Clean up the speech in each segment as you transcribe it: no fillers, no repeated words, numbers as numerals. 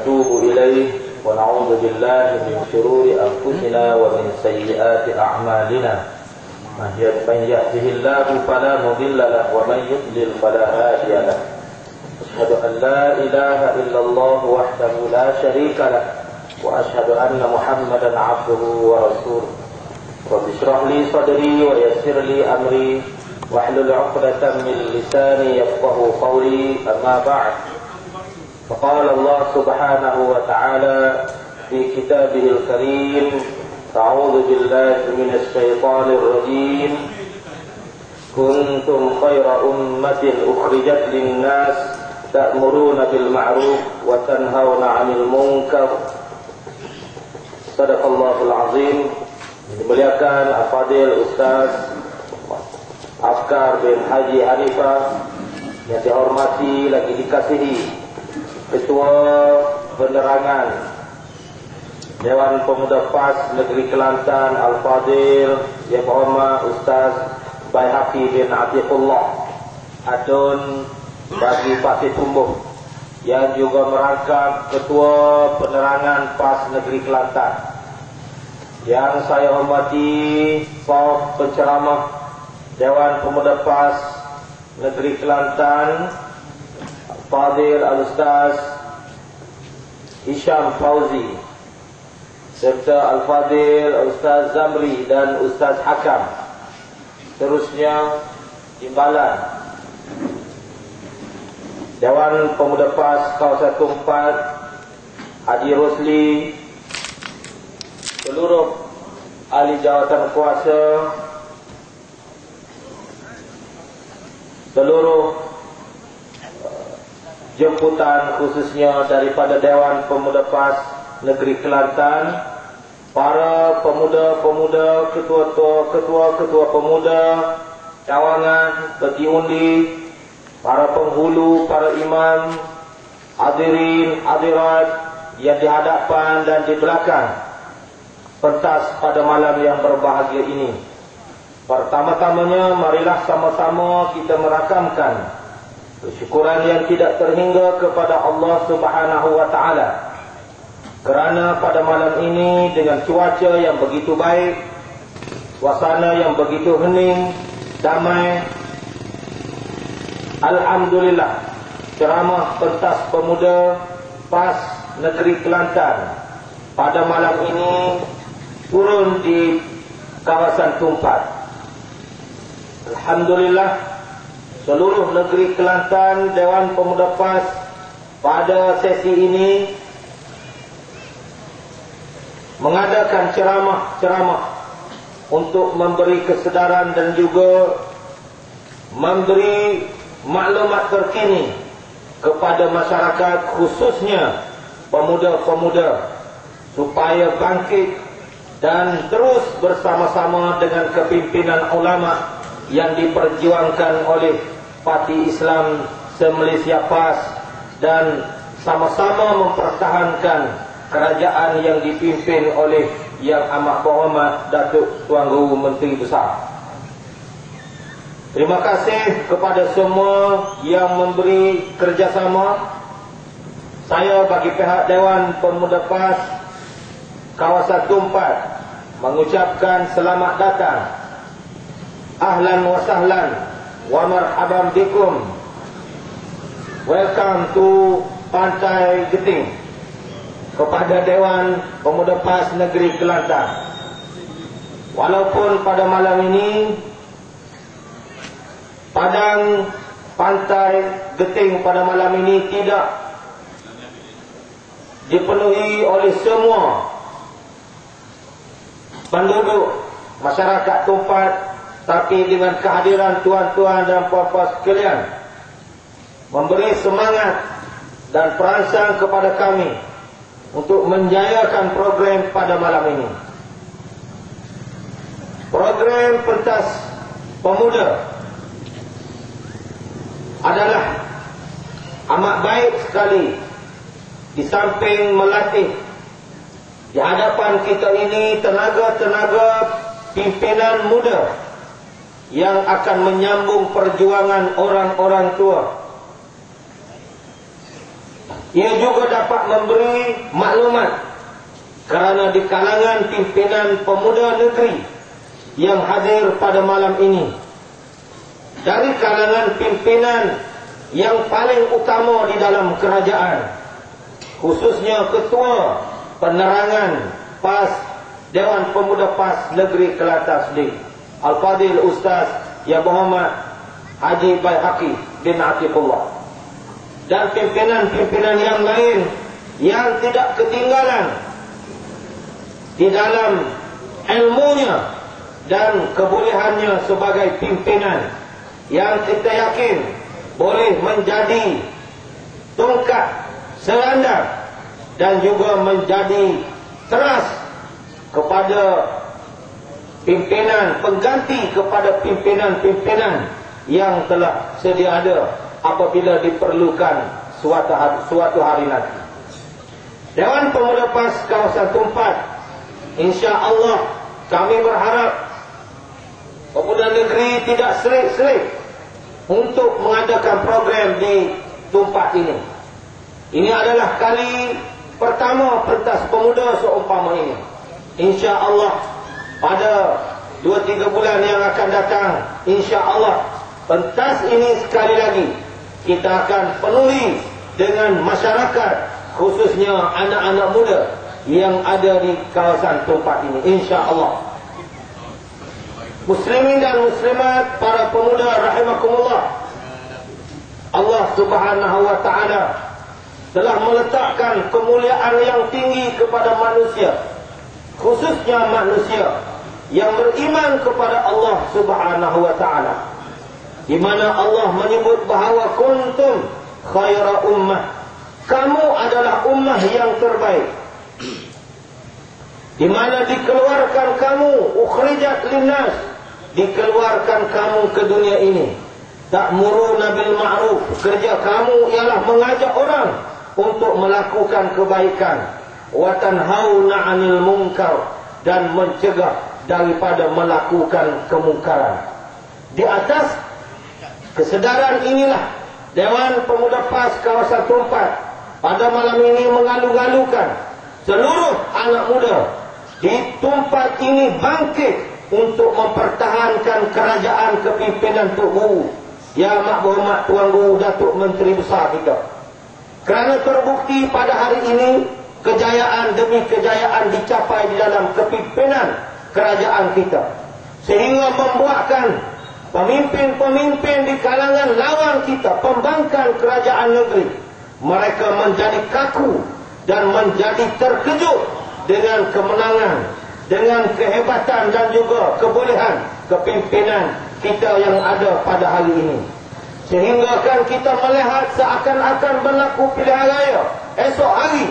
ونتوب إليه ونعوذ بالله من شرور أنفسنا ومن سيئات أعمالنا من يهده الله فلا مضل له ومن يضلل فلا هادي له أشهد أن لا إله إلا الله وحده لا شريك له وأشهد أن محمدا عبده ورسوله رب اشرح لي صدري ويسر لي أمري واحلل عقدة من لساني يفقهوا قولي أما بعد فقال الله سبحانه وتعالى في كتابه الكريم أعوذ بالله من الشيطان الرجيم كنتم خير أمة أخرجت للناس تأمرون بالمعروف وتنهون عن المنكر صدق الله العظيم. Dimuliakan Al-Fadil Ustaz Afkar bin Haji Hanifah yang dihormati lagi dikasihi Ketua Penerangan Dewan Pemuda PAS Negeri Kelantan Al-Fadil Yang Berhormat Ustaz Baihaqi bin Atiqullah Adun bagi Pasir Tumbuh yang juga merangkap Ketua Penerangan PAS Negeri Kelantan, yang saya hormati Prof Penceramah Dewan Pemuda PAS Negeri Kelantan Fadil Al-Ustaz Hisham Fauzi, serta Al-Fadil Al-Ustaz Zamri dan Ustaz Hakam. Terusnya Timbalan Dewan Pemuda PAS Kawasan 4 Haji Rosli, seluruh ahli jawatan kuasa, seluruh jemputan khususnya daripada Dewan Pemuda PAS Negeri Kelantan, para pemuda-pemuda, ketua-ketua pemuda, cawangan, peti undi, para penghulu, para imam, hadirin, hadirat yang di hadapan dan di belakang pentas pada malam yang berbahagia ini. Pertama-tamanya marilah sama-sama kita merakamkan kesyukuran yang tidak terhingga kepada Allah Subhanahu wa taala, kerana pada malam ini dengan cuaca yang begitu baik, suasana yang begitu hening, damai, alhamdulillah, ceramah pentas pemuda PAS Negeri Kelantan pada malam ini turun di kawasan Tumpat. Alhamdulillah, seluruh negeri Kelantan, Dewan Pemuda PAS pada sesi ini mengadakan ceramah-ceramah untuk memberi kesedaran dan juga memberi maklumat terkini kepada masyarakat, khususnya pemuda-pemuda, supaya bangkit dan terus bersama-sama dengan kepimpinan ulama yang diperjuangkan oleh Parti Islam se-Malaysia PAS dan sama-sama mempertahankan kerajaan yang dipimpin oleh Yang Amat Berhormat Datuk Tuan Guru Menteri Besar. Terima kasih kepada semua yang memberi kerjasama. Saya bagi pihak Dewan Pemuda PAS Kawasan Tumpat mengucapkan selamat datang, ahlan wa sahlan wa marhaban bikum, welcome to Pantai Geting, kepada Dewan Pemuda PAS Negeri Kelantan. Walaupun pada malam ini padang Pantai Geting pada malam ini tidak dipenuhi oleh semua penduduk masyarakat Tumpat, tapi dengan kehadiran tuan-tuan dan puan-puan sekalian memberi semangat dan perangsang kepada kami untuk menjayakan program pada malam ini. Program pentas pemuda adalah amat baik sekali. Di samping melatih di hadapan kita ini tenaga-tenaga pimpinan muda yang akan menyambung perjuangan orang-orang tua, Ia juga dapat memberi maklumat kerana di kalangan pimpinan pemuda negeri yang hadir pada malam ini, dari kalangan pimpinan yang paling utama di dalam kerajaan, khususnya Ketua Penerangan PAS Dewan Pemuda PAS Negeri Kelantan Sendiri, Al-Fadil Ustaz Yang Berhormat Haji Baihaqi bin Atiqullah, dan pimpinan-pimpinan yang lain yang tidak ketinggalan di dalam ilmunya dan kebolehannya sebagai pimpinan, yang kita yakin boleh menjadi tongkat serandar dan juga menjadi teras kepada pimpinan, pengganti kepada pimpinan-pimpinan yang telah sedia ada apabila diperlukan suatu hari nanti. Dewan Pemuda PAS kawasan Tumpat, insya-Allah kami berharap pemuda negeri tidak serik-serik untuk mengadakan program di Tumpat ini. Ini adalah kali pertama pentas pemuda seumpama ini. Insya-Allah pada 2-3 bulan yang akan datang, insya-Allah pentas ini sekali lagi kita akan penuhi dengan masyarakat, khususnya anak-anak muda yang ada di kawasan Tumpat ini, insya-Allah. Muslimin dan muslimat, para pemuda rahimakumullah, Allah Subhanahu wa taala telah meletakkan kemuliaan yang tinggi kepada manusia, khususnya manusia yang beriman kepada Allah Subhanahu wa taala, di mana Allah menyebut bahawa kuntum khaira ummah, kamu adalah ummah yang terbaik, di mana dikeluarkan kamu, ukhrijat linnas, dikeluarkan kamu ke dunia ini. Ta'muruna bil ma'ruf, kerja kamu ialah mengajak orang untuk melakukan kebaikan, wa tanhauna 'anil munkar, dan mencegah daripada melakukan kemungkaran. Di atas kesedaran inilah Dewan Pemuda PAS kawasan Tumpat pada malam ini mengalu-alukan seluruh anak muda di Tumpat ini bangkit untuk mempertahankan kerajaan kepimpinan Tok Guru Yang Amat Berhormat Tuan Guru Datuk Menteri Besar kita. Kerana terbukti pada hari ini kejayaan demi kejayaan dicapai di dalam kepimpinan kerajaan kita, sehingga membuatkan pemimpin-pemimpin di kalangan lawan kita, pembangkang kerajaan negeri, mereka menjadi kaku dan menjadi terkejut dengan kemenangan, dengan kehebatan dan juga kebolehan kepimpinan kita yang ada pada hari ini. Sehingga kan kita melihat seakan-akan berlaku pilihan raya esok hari,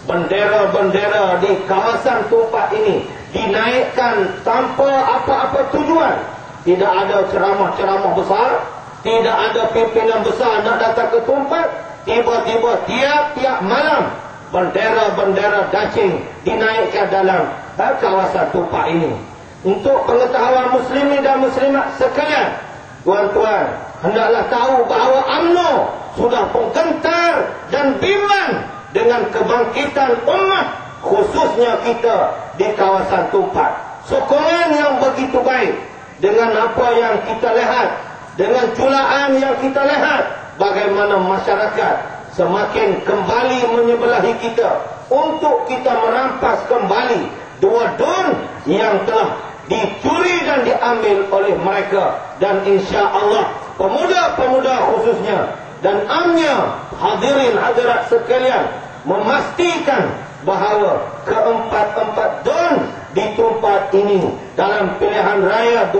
bendera-bendera di kawasan Tumpat ini dinaikkan tanpa apa-apa tujuan. Tidak ada ceramah-ceramah besar, tidak ada pimpinan besar nak datang ke Tumpat. Tiba-tiba tiap-tiap malam bendera-bendera dacing dinaikkan dalam kawasan Tumpat ini. Untuk pengetahuan muslimin dan muslimat sekalian, tuan-tuan, hendaklah tahu bahawa UMNO sudah pun gentar dan bimbang dengan kebangkitan ummah, khususnya kita di kawasan Tumpat. Sokongan yang begitu baik, dengan apa yang kita lihat, dengan culaan yang kita lihat, bagaimana masyarakat semakin kembali menyebelahi kita untuk kita merampas kembali dua don yang telah dicuri dan diambil oleh mereka. Dan insya-Allah pemuda-pemuda khususnya dan amnya hadirin hadirat sekalian memastikan bahawa keempat-empat don di Tumpat ini dalam pilihan raya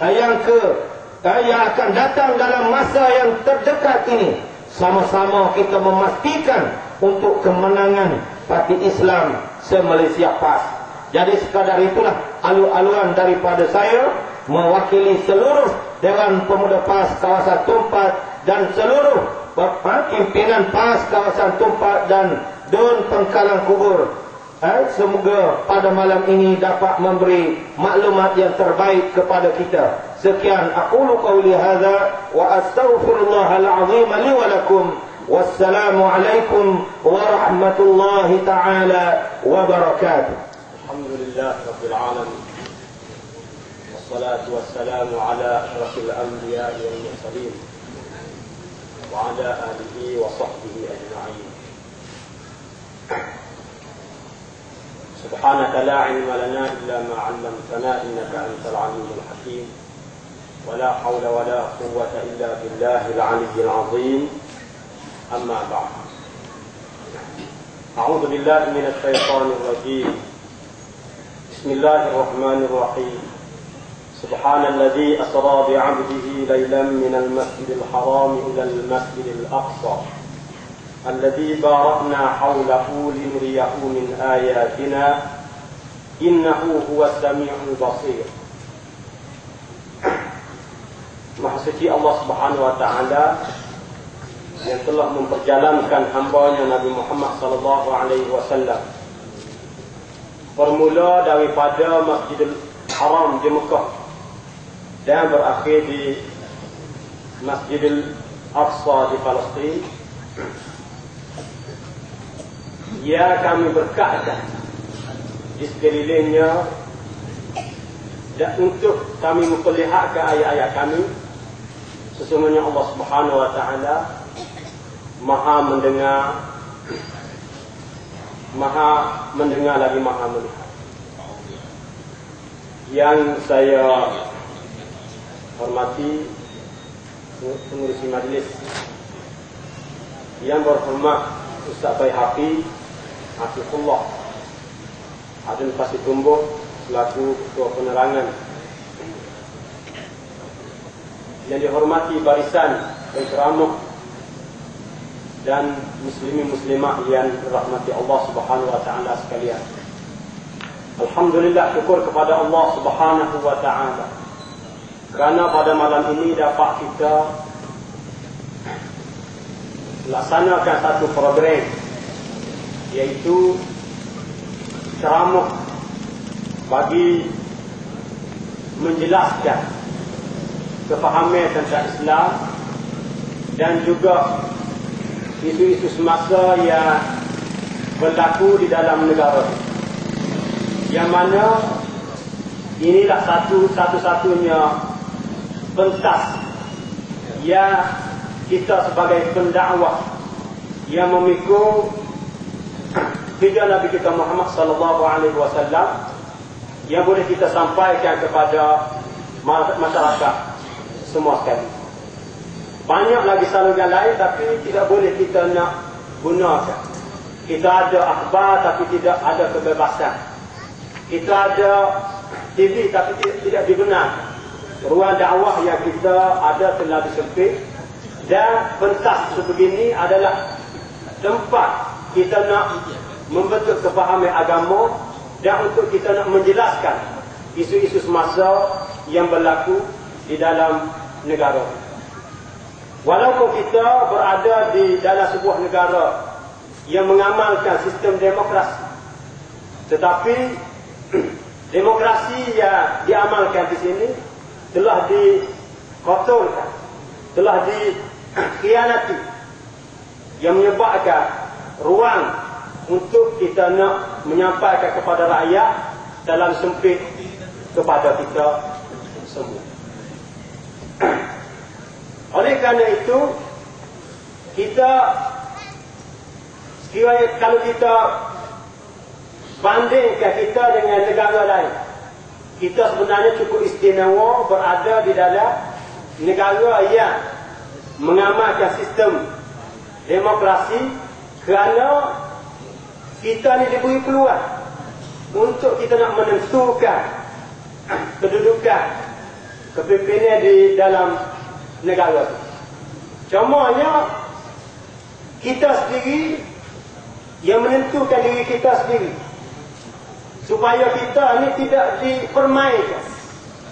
yang akan datang dalam masa yang terdekat ini, sama-sama kita memastikan untuk kemenangan Parti Islam se-Malaysia PAS. Jadi sekadar itulah alu-aluan daripada saya mewakili seluruh Dewan Pemuda PAS kawasan Tumpat dan seluruh pimpinan PAS kawasan Tumpat dan Don Pengkalang Kubur. Semoga pada malam ini dapat memberi maklumat yang terbaik kepada kita. Sekian aqulu qawli hadza wa astaghfirullahal azim li wa lakum Wassalamualaikum warahmatullahi ta'ala wabarakatuh. Alhamdulillah Rabbil Alamin. Wassalatu wassalamu ala ashrafil anbiya'i wal mursalin wa ala alihi wa sahbihi ajma'in. Subhanaka la ilma lana illa ma 'allamtana innaka antal alimul hakim. Wa la hawla wa la quwwata illa billahil 'aliyyil 'azim. Amma ba'd. A'udzu billahi minasy syaithanir rajim. Bismillahirrahmanirrahim. Subhanalladzi asra bi 'abdihi laylan minal masjidil haram ilal masjidil aqsa alladzi barakna hawlahu linuriyahu min ayatina innahu huwas sami'ul basir. Maha suci Allah Subhanahu wa taala yang telah memperjalankan hamba-Nya Nabi Muhammad sallallahu alaihi wasallam bermula daripada Masjidil Haram di Mekah dan berakhir di Masjidil Aqsa di Palestin. Ya, kami berkata di sekelilingnya dan untuk kami memperlihatkan ayat-ayat kami. Sesungguhnya Allah Subhanahu wa taala Maha mendengar lagi Maha melihat. Yang saya hormati pengurusi majlis yang berhormat Ustaz Baihaqi Hafizullah Adun Pasir Tumbuh selaku Ketua Penerangan, yang dihormati barisan penceramah dan muslimin muslimah yang dirahmati Allah Subhanahu wa taala sekalian. Alhamdulillah, syukur kepada Allah Subhanahu wa taala kerana pada malam ini dapat kita laksanakan satu program, iaitu ceramah bagi menjelaskan kefahaman tentang Islam dan juga isu-isu semasa yang berlaku di dalam negara, yang mana inilah satu-satunya pentas yang kita sebagai pendakwah yang memikul video Nabi kita Muhammad sallallahu alaihi wasallam yang boleh kita sampaikan kepada masyarakat semua sekali. Banyak lagi saluran lain tapi tidak boleh kita nak gunakan. Kita ada akhbar tapi tidak ada kebebasan. Kita ada TV tapi tidak digunakan. Ruang dakwah yang kita ada telah disempit, dan pentas sebegini adalah tempat kita nak membentuk kefahaman agama dan untuk kita nak menjelaskan isu-isu semasa yang berlaku di dalam negara. Walaupun kita berada di dalam sebuah negara yang mengamalkan sistem demokrasi, tetapi demokrasi yang diamalkan di sini telah dikotorkan, telah dikhianati, yang menyebabkan ruang untuk kita nak menyampaikan kepada rakyat dalam sempit kepada kita semua. Oleh kerana itu, kita sekiranya kalau kita bandingkan kita dengan negara lain, kita sebenarnya cukup istimewa berada di dalam negara yang mengamalkan sistem demokrasi, kerana kita ni diberi peluang untuk kita nak menentukan kedudukan kepimpinan di dalam negara itu. Contohnya, kita sendiri yang menentukan diri kita sendiri, supaya kita ni tidak dipermainkan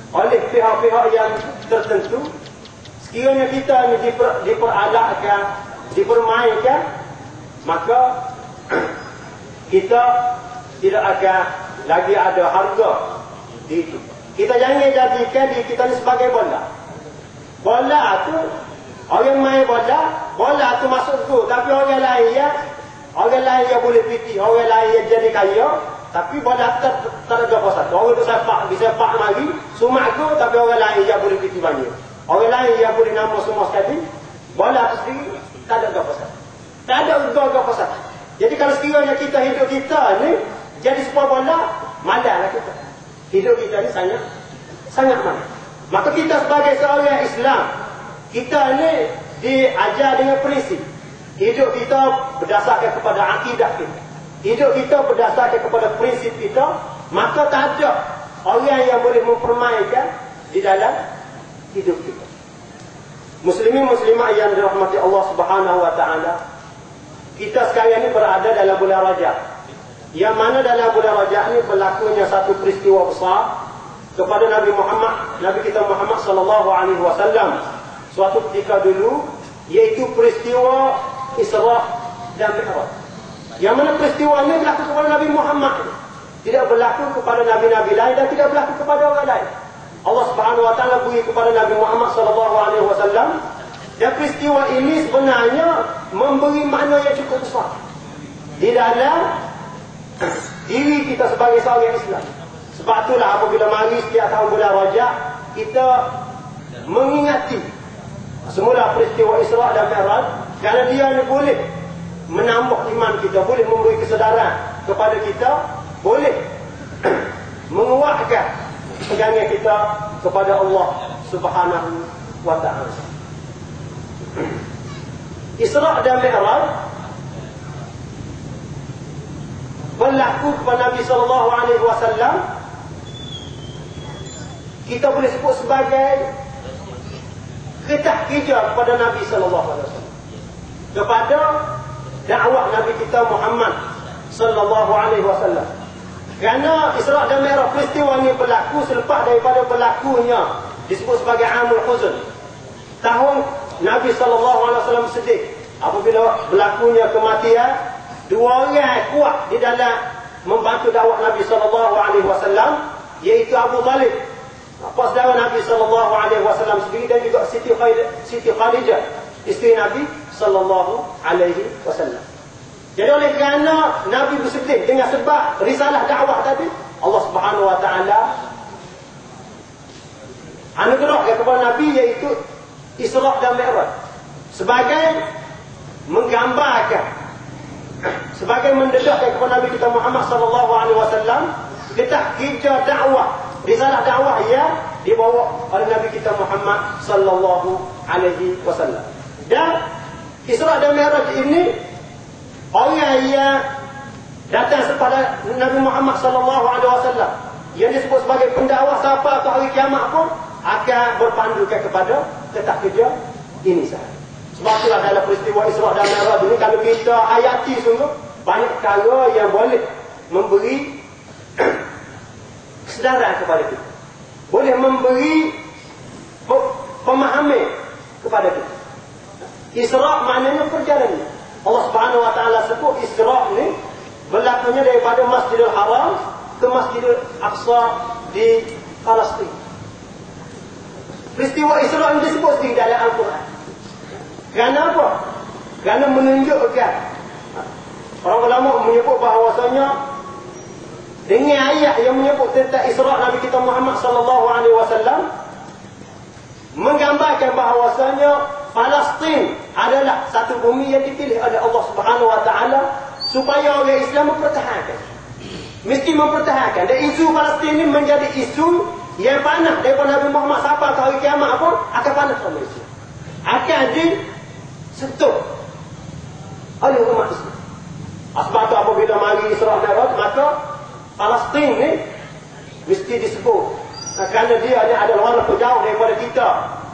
oleh pihak-pihak yang tertentu. Sekiranya kita ni diperalahkan, dipermainkan, maka kita tidak akan lagi ada harga di itu. Kita jangan jadikan diri kita ni sebagai bola. Bola tu Orang main bola tu masuk tu. Tapi orang lain yang boleh piti, orang lain yang jadi kaya, tapi bola tak ada apa satu. Orang tu bisa sepak lagi, sumak tu, tapi orang lain yang boleh piti banyak. Orang lain yang boleh nama semua sekali, bola tu sendiri tak ada apa satu. Tak ada apa satu. Jadi kalau sekiranya kita hidup kita ni jadi sebuah bola, malallah kita. Hidup kita ni sangat malal. Maka kita sebagai seorang Islam, kita ni diajar dengan prinsip. Hidup kita berdasarkan kepada akidah kita. Hidup kita berdasarkan kepada prinsip kita. Maka tak ada orang yang boleh mempermainkan di dalam hidup kita. Muslimin muslimah yang dirahmati Allah Subhanahu wa taala. Kita sekarang ni berada dalam bulan Rajab. Yang mana dalam bulan Rajab ni berlakunya satu peristiwa besar kepada Nabi kita Muhammad sallallahu alaihi wasallam. Suatu ketika dulu, iaitu peristiwa Isra dan Mi'raj. Yang mana peristiwa ini berlaku kepada Nabi Muhammad, tidak berlaku kepada nabi-nabi lain dan tidak berlaku kepada orang lain. Allah Subhanahu wa taala beri kepada Nabi Muhammad sallallahu alaihi wasallam, dan peristiwa ini sebenarnya memberi makna yang cukup besar di dalam diri kita sebagai seorang Islam. Sebab itulah apabila mari setiap tahun bulan Rajab, kita mengingati semula peristiwa Isra dan Mi'raj, kerana dia ni boleh menambah iman kita, boleh memberi kesedaran kepada kita, boleh menguatkan pegangan kita kepada Allah Subhanahu wa taala. Isra dan Mi'raj berlaku kepada Nabi sallallahu alaihi wasallam, kita boleh sebut sebagai ketah kerja kepada Nabi sallallahu alaihi wasallam, kepada dakwah Nabi kita Muhammad sallallahu alaihi wasallam. Kerana Isra dan Mi'raj peristiwa ini berlaku selepas daripada berlakunya disebut sebagai Amul Huzn. Tahun Nabi sallallahu alaihi wasallam sedih apabila berlakunya kematian dua orang kuat di dalam membantu dakwah Nabi sallallahu alaihi wasallam, iaitu Abu Talib, apa saudara Nabi sallallahu alaihi wasallam sendiri, dan juga Siti Khadijah, isteri Nabi sallallahu alaihi wasallam. Jadi oleh kerana Nabi bersedih dengan sebab risalah dakwah tadi, Allah Subhanahu wa taala anugerahkan kepada Nabi iaitu Isra dan Mi'raj sebagai menggambarkan, sebagai mendedahkan kepada Nabi kita Muhammad sallallahu alaihi wasallam kita kerja dakwah, risalah dakwah yang dibawa oleh Nabi kita Muhammad sallallahu alaihi wasallam. Dan Isra dan Mi'raj ini, orang yang datang kepada Nabi Muhammad sallallahu alaihi wasallam yang disebut sebagai pendakwah sampai ke hari kiamat pun akan berpandukan kepada tetap kerja ini sahaja. Sebab itulah dalam peristiwa Isra dan Mi'raj ini, kalau kita hayati sungguh, banyak perkara yang boleh memberi kesedaran kepada kita, boleh memberi pemahaman kepada kita. Isra maknanya perjalanan. Allah Subhanahu wa taala sebut Isra ni berlakunya daripada Masjidil Haram ke Masjidil Aqsa di Palestin. Peristiwa Isra ini disebut di dalam Al-Quran. Kerana apa? Kerana menunjukkan, orang ulama menyebut bahawasanya dengan ayat yang menyebut tentang Isra Nabi kita Muhammad sallallahu alaihi wasallam menggambarkan bahawasanya Palestin adalah satu bumi yang dipilih oleh Allah Subhanahu wa taala supaya orang Islam mempertahankan. Mesti mempertahankan. Dan isu Palestin ini menjadi isu yang panas daripada Nabi Muhammad sampai ke hari kiamat pun akan panas sama isu. Akan disentuh oleh umat Islam. Sebab itu apabila mari Isra Mi'raj, maka Palestin ni mesti disebut. Kerana dia adalah walaupun jauh daripada kita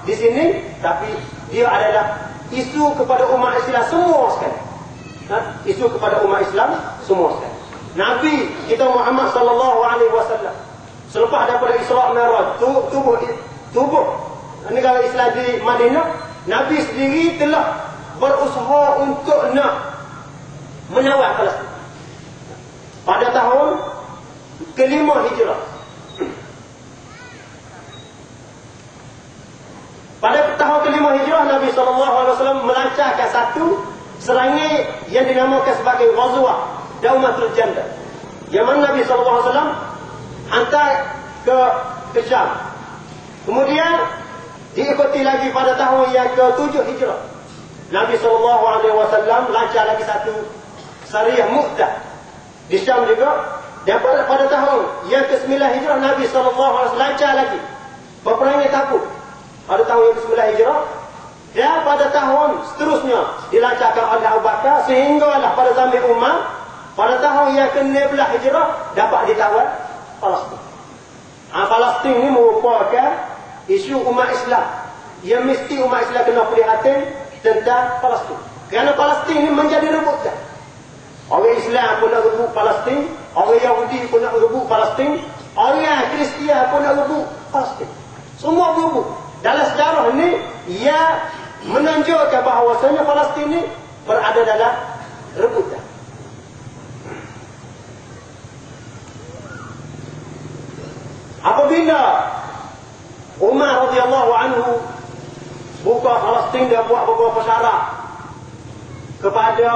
di sini, tapi dia adalah isu kepada umat Islam semua sekali. Isu kepada umat Islam semua sekali. Nabi kita Muhammad sallallahu alaihi wasallam selepas daripada Isra Mi'raj tubuh negara Islam di Madinah, Nabi sendiri telah berusaha untuk nak menawar Palestin pada tahun ke-5 Hijrah. Pada tahun ke-5 Hijrah, Nabi sallallahu satu serangan yang dinamakan sebagai Ghazwah Daumatul Jandal. Yang mana Nabi SAW hantar ke Syam. Kemudian diikuti lagi pada tahun yang ke-7 Hijrah. Nabi SAW lancar lagi satu Sariyah Mu'tah di Syam juga. Dan pada tahun yang ke-9 Hijrah Nabi SAW lancar lagi peperangan Tabuk pada tahun yang ke-9 Hijrah. Dan pada tahun seterusnya dilancarkan oleh Abu Bakar sehinggalah pada zaman Umar pada tahun yang ke-16 Hijrah dapat ditawan Palestin. Palestin ini merupakan isu umat Islam yang mesti umat Islam kena perhatian tentang Palestin. Kerana Palestin ini menjadi rebutan. Orang Islam pun nak rebut Palestin, orang Yahudi pun nak rebut Palestin, orang Kristian pun nak rebut Palestin. Semua berebut. Dalam sejarah ini, ia menunjukkan bahawasanya Palestin ini berada dalam rebutan. Apabila Umar radhiyallahu anhu buka Palestin dan buat beberapa syarat kepada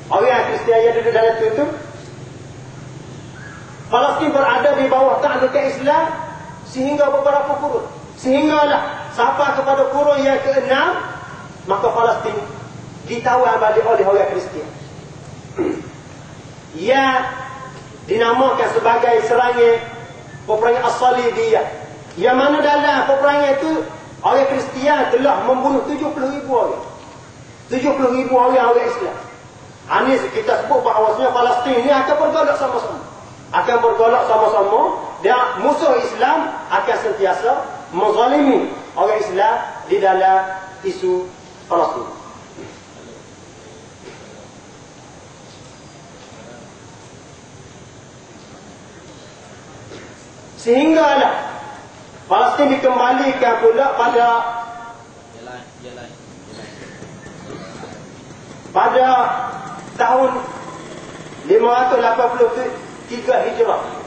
orang Kristian yang duduk dalam itu, Palestin berada di bawah taklukkan Islam sehingga beberapa kurun. Sehinggalah sampai kepada kurun yang ke-6, maka Palestin ditawan balik oleh orang Kristian. Ia dinamakan sebagai serangan peperangan As-Salibiyah. Yang mana dalam peperangan itu orang Kristian telah membunuh 70,000 orang. 70,000 orang Islam. Ini kita sebut bahawasanya Palestin ini akan bergolak sama-sama. Akan bergolak sama-sama dan musuh Islam akan sentiasa menzalimi orang Islam di dalam isu Palestin. Sehinggalah Palestin dikembalikan pula pada tahun 583 Hijrah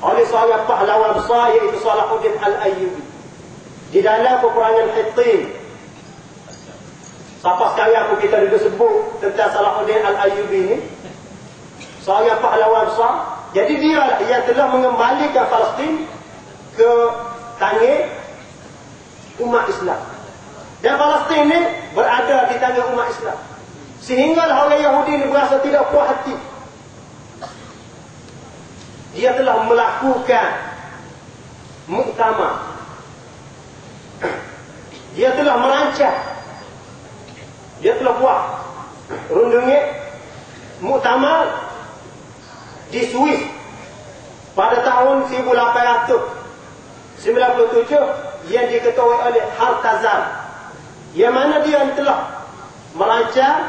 oleh seorang pahlawan besar iaitu Salahuddin Al-Ayyubi di dalam peperangan Hittin. Sampai sekarang pun kita juga sebut tentang Salahuddin Al-Ayyubi ini, seorang pahlawan besar. Jadi dia yang telah mengembalikan Palestin ke tangan umat Islam. Dan Palestin ini berada di tangan umat Islam. Sehinggalah orang Yahudi ini berasa tidak puas hati. Dia telah melakukan muktamar. Dia telah merancang. Dia telah buat rundungan muktamar di Swiss pada tahun 1897 yang diketuai oleh Hartazan. Yang mana dia telah merancang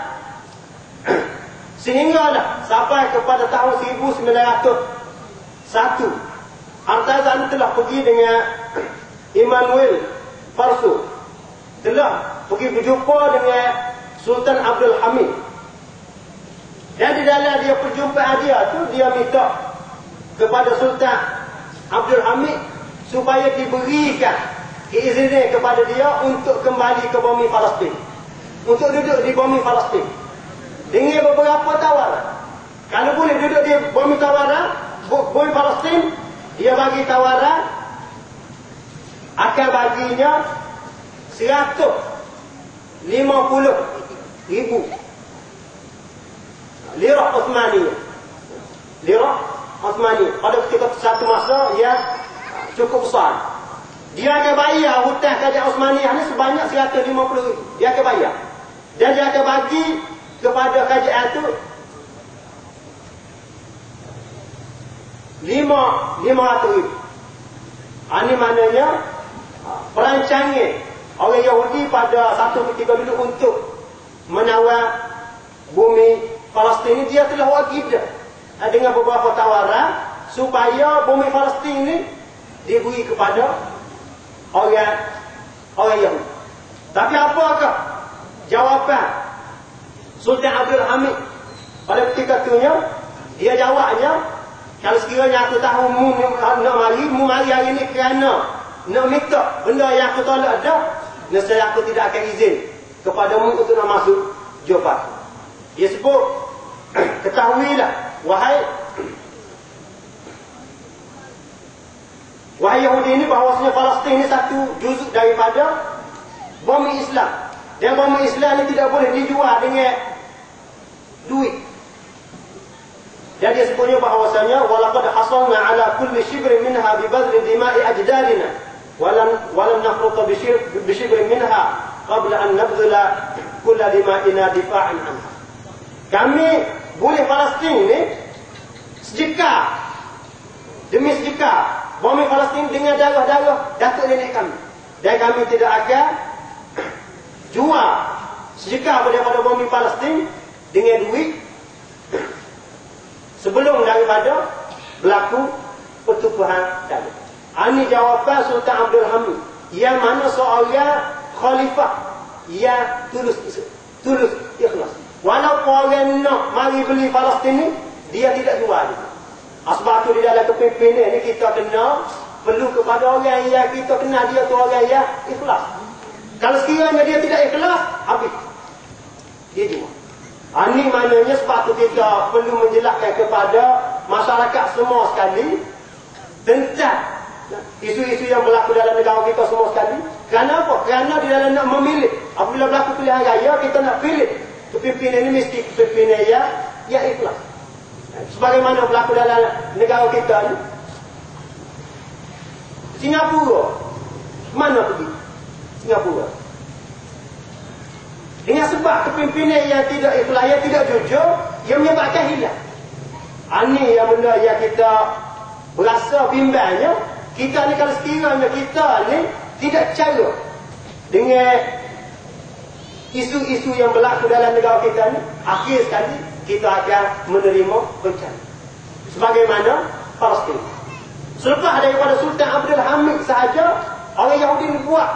sehinggalah sampai kepada tahun 1901 Hartazan telah pergi dengan Immanuel Farso, telah pergi berjumpa dengan Sultan Abdul Hamid. Dan di dalam dia perjumpaan dia tu, dia minta kepada Sultan Abdul Hamid supaya diberikan keizinan kepada dia untuk kembali ke bumi Palestin, untuk duduk di bumi Palestin dengan beberapa tawaran. Kalau boleh duduk di bumi bumi Palestin, dia bagi tawaran akan baginya 150,000 lirah Osmaniyah. Lirah Osmaniyah pada ketika satu masa yang cukup besar. Dia akan bayar hutang kerajaan Osmaniyah ni sebanyak 150,000. Dia akan bayar. Dan dia akan bagi kepada kerajaan tu 500,000. Ini maknanya perancangan orang Yahudi pada satu ketika dulu untuk menawar bumi Palestin ini, dia telah wajib dah dengan beberapa tawaran supaya bumi Palestin ini diberi kepada orang Yahudi. Tapi apakah jawapan Sultan Abdul Hamid pada ketika itunya? Dia jawabnya, kalau sekiranya aku tahu mu mari hari ini kerana nak minta benda yang aku tolak dah, nescaya aku tidak akan izin kepadamu untuk nak masuk Joppa. Dia sebut, ketahuilah, wahai Yahudi ini, bahawasanya Palestin ini satu juzuk daripada bumi Islam. Dan bumi Islam ini tidak boleh dijual dengan duit. Dan dia sebutnya bahawasanya walaqad hasalna ala kulli shibrin minha bi badri dima'i ajdadina walam nakhruta bi shibrin minha qabla an nabdhula kulla dima'ina difa'an anha. Kami boleh Palestin ini sedekah demi sedekah bumi Palestin dengan darah-darah datuk nenek kami. Dan kami tidak akan jual sedekah daripada bumi Palestin dengan duit sebelum daripada berlaku pertumpahan darah. Ini jawapan Sultan Abdul Hamid yang mana seorang khalifah yang tulus ikhlas. Walaupun orang nak mari beli Palestin ni, dia tidak jual. Sebab tu di dalam kepimpinan ni kita kena perlu kepada orang yang kita kenal dia tu orang yang ikhlas. Kalau sekiranya dia tidak ikhlas, habis dia jual. Ini maknanya sebab tu kita perlu menjelaskan kepada masyarakat semua sekali tentang isu-isu yang berlaku dalam negara kita semua sekali. Kenapa? Kerana di dalam nak memilih. Apabila berlaku pilihan raya, kita nak pilih kepimpinan ini mesti kepimpinan yang ikhlas. Sebagaimana berlaku dalam negara kita ni. Singapura. Mana pergi? Singapura. Dengan sebab kepimpinan yang tidak ikhlas, yang tidak jujur, yang menyebabkan hilang. Ini yang benda yang kita berasa bimbangnya. Kita ni kalau sekiranya kita ni tidak cara dengan isu-isu yang berlaku dalam negara kita ni, akhir sekali kita akan menerima bencana. Sebagaimana Palestin. Selepas daripada Sultan Abdul Hamid sahaja, orang Yahudi ni buat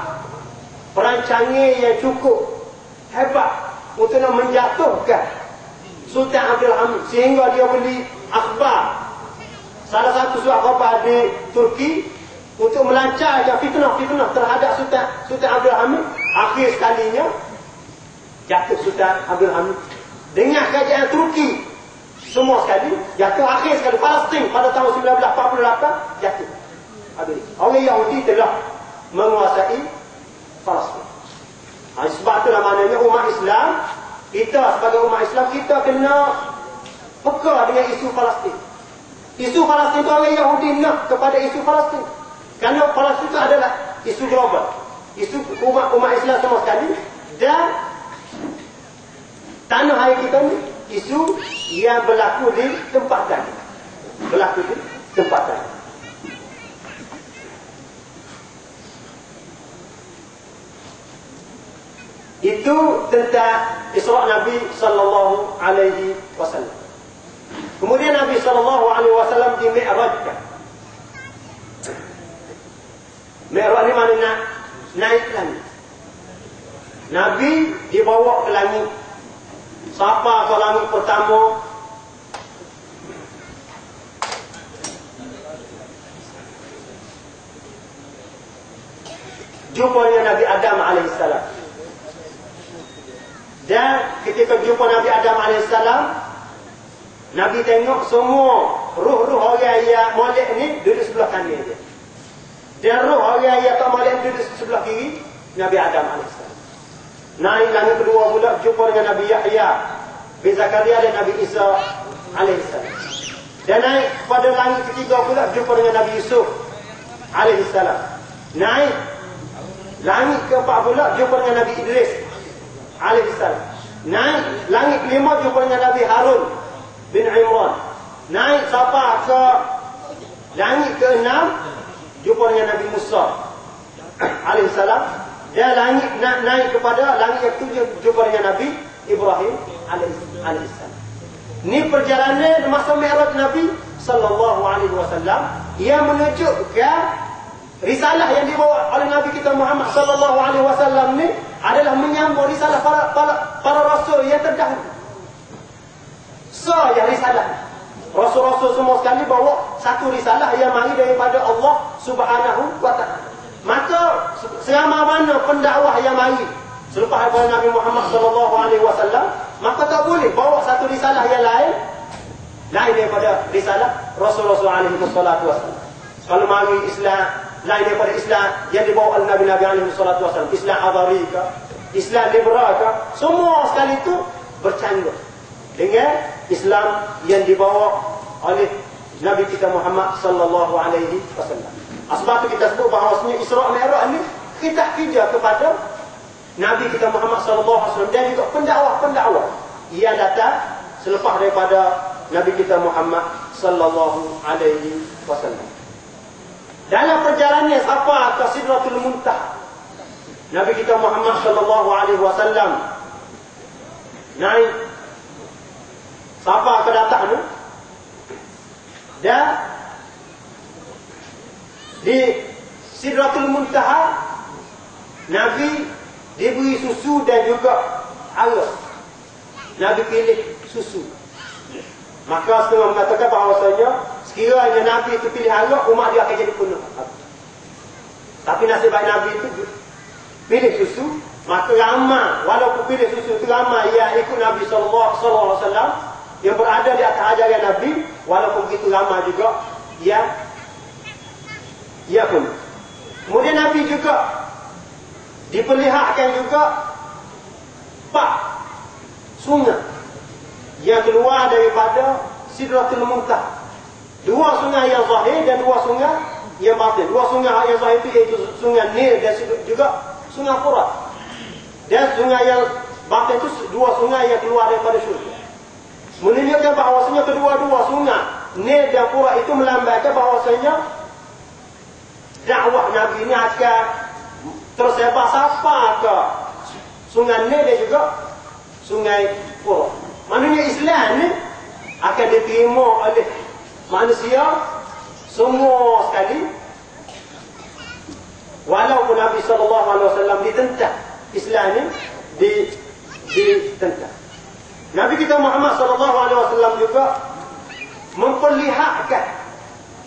perancangan yang cukup hebat untuk nak menjatuhkan Sultan Abdul Hamid, sehingga dia beli akhbar, salah satu surat khabar di Turki, untuk melancarkan fitnah terhadap Sultan Abdul Hamid. Akhir sekalinya jatuh Sultan Abdul Hamid dengan kerajaan Turki semua sekali jatuh. Akhir sekali Palestin pada tahun 1948 jatuh. Habis orang Yahudi telah menguasai Palestin. Sebab itulah maknanya umat Islam, kita sebagai umat Islam, kita kena peka dengan isu Palestin. Isu Palestin itu orang Yahudi nak kepada isu Palestin. Kerana Palestin itu adalah isu global. Isu umat Islam semua sekali. Dan tanah air kita ni isu yang berlaku di tempat tadi. Berlaku di tempat tadi. Itu tentang Isra' Nabi sallallahu alaihi wasallam. Kemudian Nabi sallallahu alaihi wasallam di-mi'rajkan. Mi'raj ni maknanya naik langit. Nabi dibawa ke langit. Siapa ke langit pertama? Jumpanya Nabi Adam alaihissalam. Dan ketika jumpa Nabi Adam AS, Nabi tengok semua ruh-ruh orang yang molek ni duduk sebelah kanan dia. Dan ruh orang yang tak molek duduk sebelah kiri Nabi Adam AS. Naik langit kedua pula jumpa dengan Nabi Yahya bin Zakaria dan Nabi Isa AS. Dan naik pada langit ketiga pula jumpa dengan Nabi Yusuf AS. Naik langit keempat pula jumpa dengan Nabi Idris alaihissalam. Naik langit kelima jumpa dengan Nabi Harun bin Imran. Naik sampai ke langit keenam jumpa dengan Nabi Musa alaihissalam. Dan langit naik kepada langit yang ketujuh jumpa dengan Nabi Ibrahim alaihissalam. Ini perjalanan masa Mi'raj Nabi sallallahu alaihi wasallam yang menunjukkan risalah yang dibawa oleh Nabi kita Muhammad sallallahu alaihi wasallam ni adalah menyambung risalah para rasul yang terdahulu. Yang risalah rasul-rasul semua sekali bawa satu risalah yang mari daripada Allah Subhanahu wa taala. Maka selama mana pendakwah yang mari, selepas daripada Nabi Muhammad SAW, maka tak boleh bawa satu risalah yang lain daripada risalah Rasul-Rasul SAW. Kalau mari Islam lain daripada Islam yang dibawa oleh Nabi-Nabi SAW, Islam Adhari ke, Islam liberal ke, semua sekali itu bercanggah dengan Islam yang dibawa oleh Nabi kita Muhammad SAW. Sebab itu kita sebut bahawasanya Isra' Mi'raj ini kita kerja kepada Nabi kita Muhammad SAW dan juga pendakwah-pendakwah yang datang selepas daripada Nabi kita Muhammad SAW. Dalam perjalanannya sampai ke Sidratul Muntaha, Nabi kita Muhammad SAW naik sampai ke datang tu, dan di Sidratul Muntaha Nabi diberi susu dan juga air. Nabi pilih susu. Maka setengah mengatakan bahawasanya sekiranya Nabi itu pilih air, umat dia akan jadi penuh. Tapi nasib baik Nabi itu pilih susu. Maka ramai, walaupun pilih susu itu ramai yang ikut Nabi SAW yang berada di atas ajaran Nabi, walaupun begitu ramai juga yang pun. Kemudian Nabi juga diperlihatkan juga 4 sungai yang keluar daripada Sidratul Muntaha. 2 sungai yang zahir dan 2 sungai yang batin. 2 sungai yang zahir itu iaitu sungai Nil dan juga sungai Furat. Dan sungai yang batin itu 2 sungai yang keluar daripada syurga. Menunjukkan bahawasanya kedua-dua sungai Nil dan Furat itu melambangkan bahawasanya dakwah Nabi ini akan tersebar sampai ke sungai Nil dan juga sungai Furat. Maknanya Islam ni akan diterima oleh manusia semua sekali, walaupun Nabi SAW ditentang. Islam ni ditentang. Nabi kita Muhammad SAW juga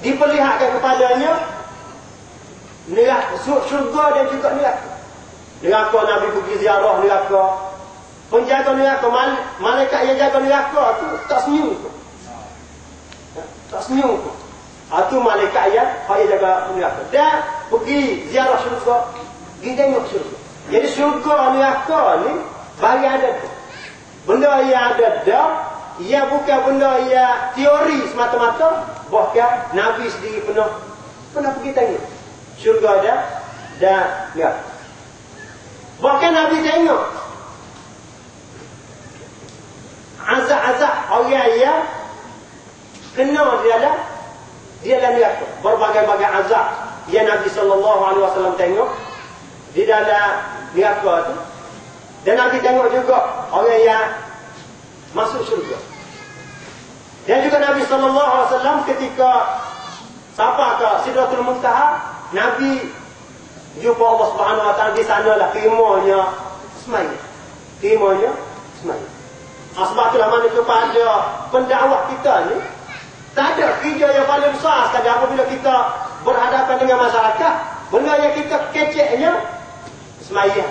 diperlihatkan kepadanya neraka, syurga dan juga neraka. Neraka Nabi pergi ziarah neraka. Penjaga neraka, malaikat yang jaga neraka tu tak senyum tu. Tak senyum tu. Itu malaikat yang jaga neraka. Dan pergi ziarah syurga, pergi tengok syurga. Jadi syurga neraka ni bagi ada tu. Benda yang ada dah, ia bukan benda yang teori semata-mata. Bahkan Nabi sendiri pernah pergi tengok syurga dan neraka. Bahkan Nabi tengok azab-azab orang yang kena dia dalam neraka. Berbagai-bagai azab yang Nabi SAW tengok di dalam neraka tu. Dan Nabi tengok juga orang yang masuk syurga. Dan juga Nabi SAW ketika sampai ke Sidratul Muntaha, Nabi jumpa Allah Subhanahu Wa Taala di sanalah terimanya semaya. Sebab itulah mana kepada pendakwah kita ni tak ada kerja yang paling besar sekali apabila kita berhadapan dengan masyarakat. Benda yang kita keceknya semaya.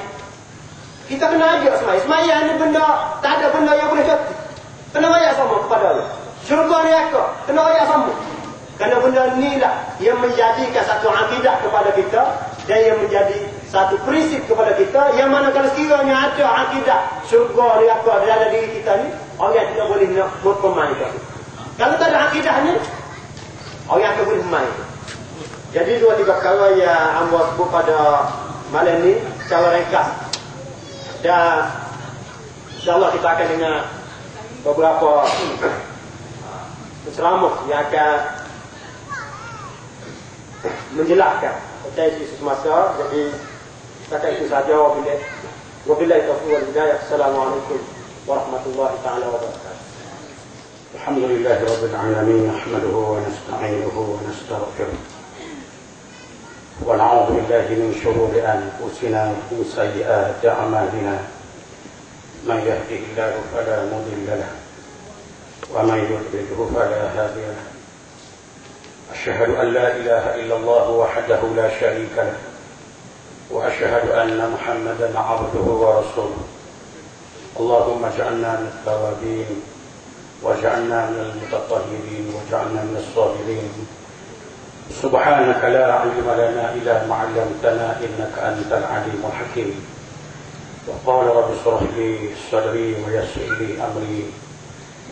Kita kena ajak semaya. Semaya ni benda, tak ada benda yang boleh jatuh. Kena ajak sama kepada Allah. Syurga neraka kena ajak sama. Kerana benda ni lah yang menjadikan satu akidah kepada kita dan yang menjadi satu prinsip kepada kita, yang mana kalau sekiranya ada akidah syurga neraka dalam diri kita ni, orang tidak boleh nak bermainkan. Kalau tak ada akidah ni, orang akan boleh bermain. Jadi 2-3 perkara yang hamba sebut pada malam ni secara ringkas. Dan insyaAllah kita akan dengar beberapa penceramah yang akan menjelaskan potensi semasa. Jadi setakat itu saja. Wabillahi taufiq wal hidayah. Assalamualaikum warahmatullahi taala wabarakatuh. Alhamdulillahi rabbil alamin. Nahmaduhu wa nasta'inuhu wa nastaghfiruh. Wa na'udzu billahi min shururi anfusina wa min sayyiati a'malina. Man yahdihillahu fala mudilla lahu wa man yudlilhu fala hadiya lahu. أشهد أن لا إله إلا الله وحده لا شريك له وأشهد أن محمدا عبده ورسوله اللهم اجعلنا من التوابين واجعلنا من المتطهرين واجعلنا من الصابرين سبحانك لا علم لنا إلا ما علمتنا إنك أنت العليم الحكيم وقال رب اشرح لي صدري ويسر لي أمري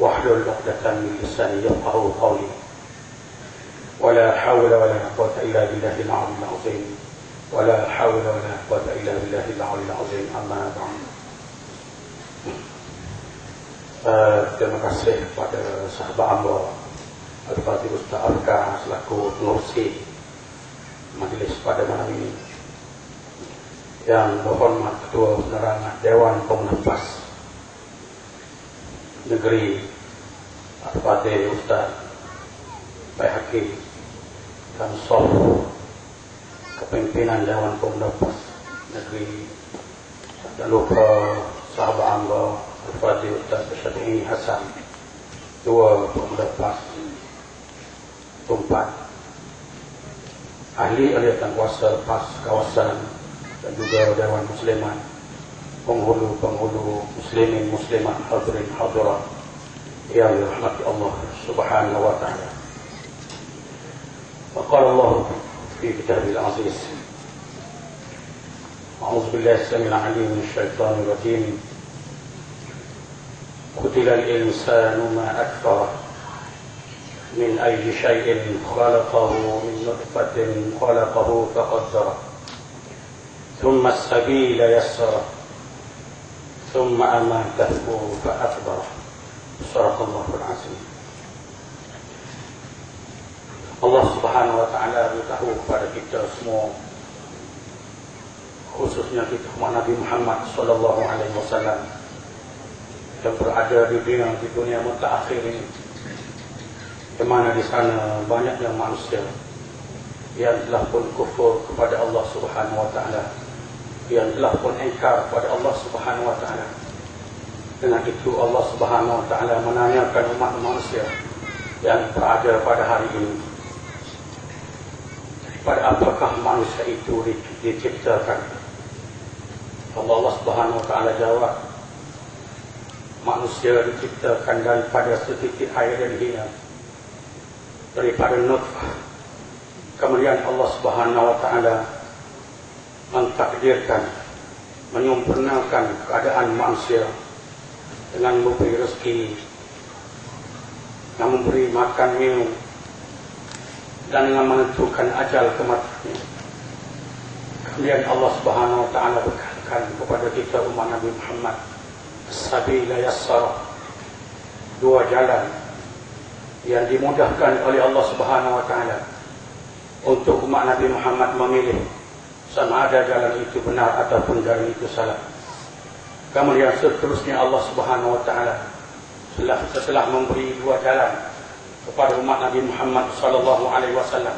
واحلل عقدة من لساني يفقهوا قولي ولا حول ولا قوة إلا بالله العلي العظيم ولا حول ولا قوة إلا بالله العلي العظيم أما بعد. Terima kasih kepada sahabat hamba Al-Fatih Ustaz Alka selaku pengurusi majlis pada malam ini, yang berhormat Ketua Penerangan Dewan Pengupas Negeri Al-Fatih Ustaz Baihaqi dan seluruh kepimpinan Dewan Pengupas Negeri, dan lupa sahabat hamba Al-Fatih Ustaz Syafii Hasan, Dua Pengupas Tumpat, ahli-ahli kuasa PAS kawasan dan juga Dewan Muslimat, penghulu muslimin muslimat, hadirin hadirat yang dirahmati Allah Subhanahu wa taala. Qala Allah fi kitabil aziz, A'udzu billahi as-sami'il 'alim minasy syaithanir rajim. Qutilal insanu ma akfara من أي شيء خلقه من نطفة خلقه فقدره ثم السبيل يسره ثم أماته فأكبره صدق الله العظيم. Allah Subhanahu wa taala beritahu kepada kita semua, khususnya kita umat Nabi Muhammad sallallahu alaihi wasallam yang berada di dunia mutakhir ini, di mana di sana banyaknya manusia yang telah pun kufur kepada Allah Subhanahu wa taala, yang telah pun ingkar kepada Allah Subhanahu wa taala. Dengan itu Allah Subhanahu wa taala menanyakan umat manusia yang berada pada hari ini, pada apakah manusia itu diciptakan? Allah Subhanahu wa taala jawab, manusia diciptakan daripada setitik air yang hina, daripada nutfah. Kemudian Allah Subhanahu wa taala mentakdirkan, menyempurnakan keadaan manusia dengan memberi rezeki, dengan memberi makan minum, dan dengan menentukan ajal kematian. Kemudian Allah Subhanahu wa taala berkatakan kepada kita umat Nabi Muhammad, as-sabila yassara, dua jalan yang dimudahkan oleh Allah Subhanahu wa taala untuk umat Nabi Muhammad memilih sama ada jalan itu benar ataupun jalan itu salah. Kemudian seterusnya Allah Subhanahu wa taala setelah memberi dua jalan kepada umat Nabi Muhammad sallallahu alaihi wasallam,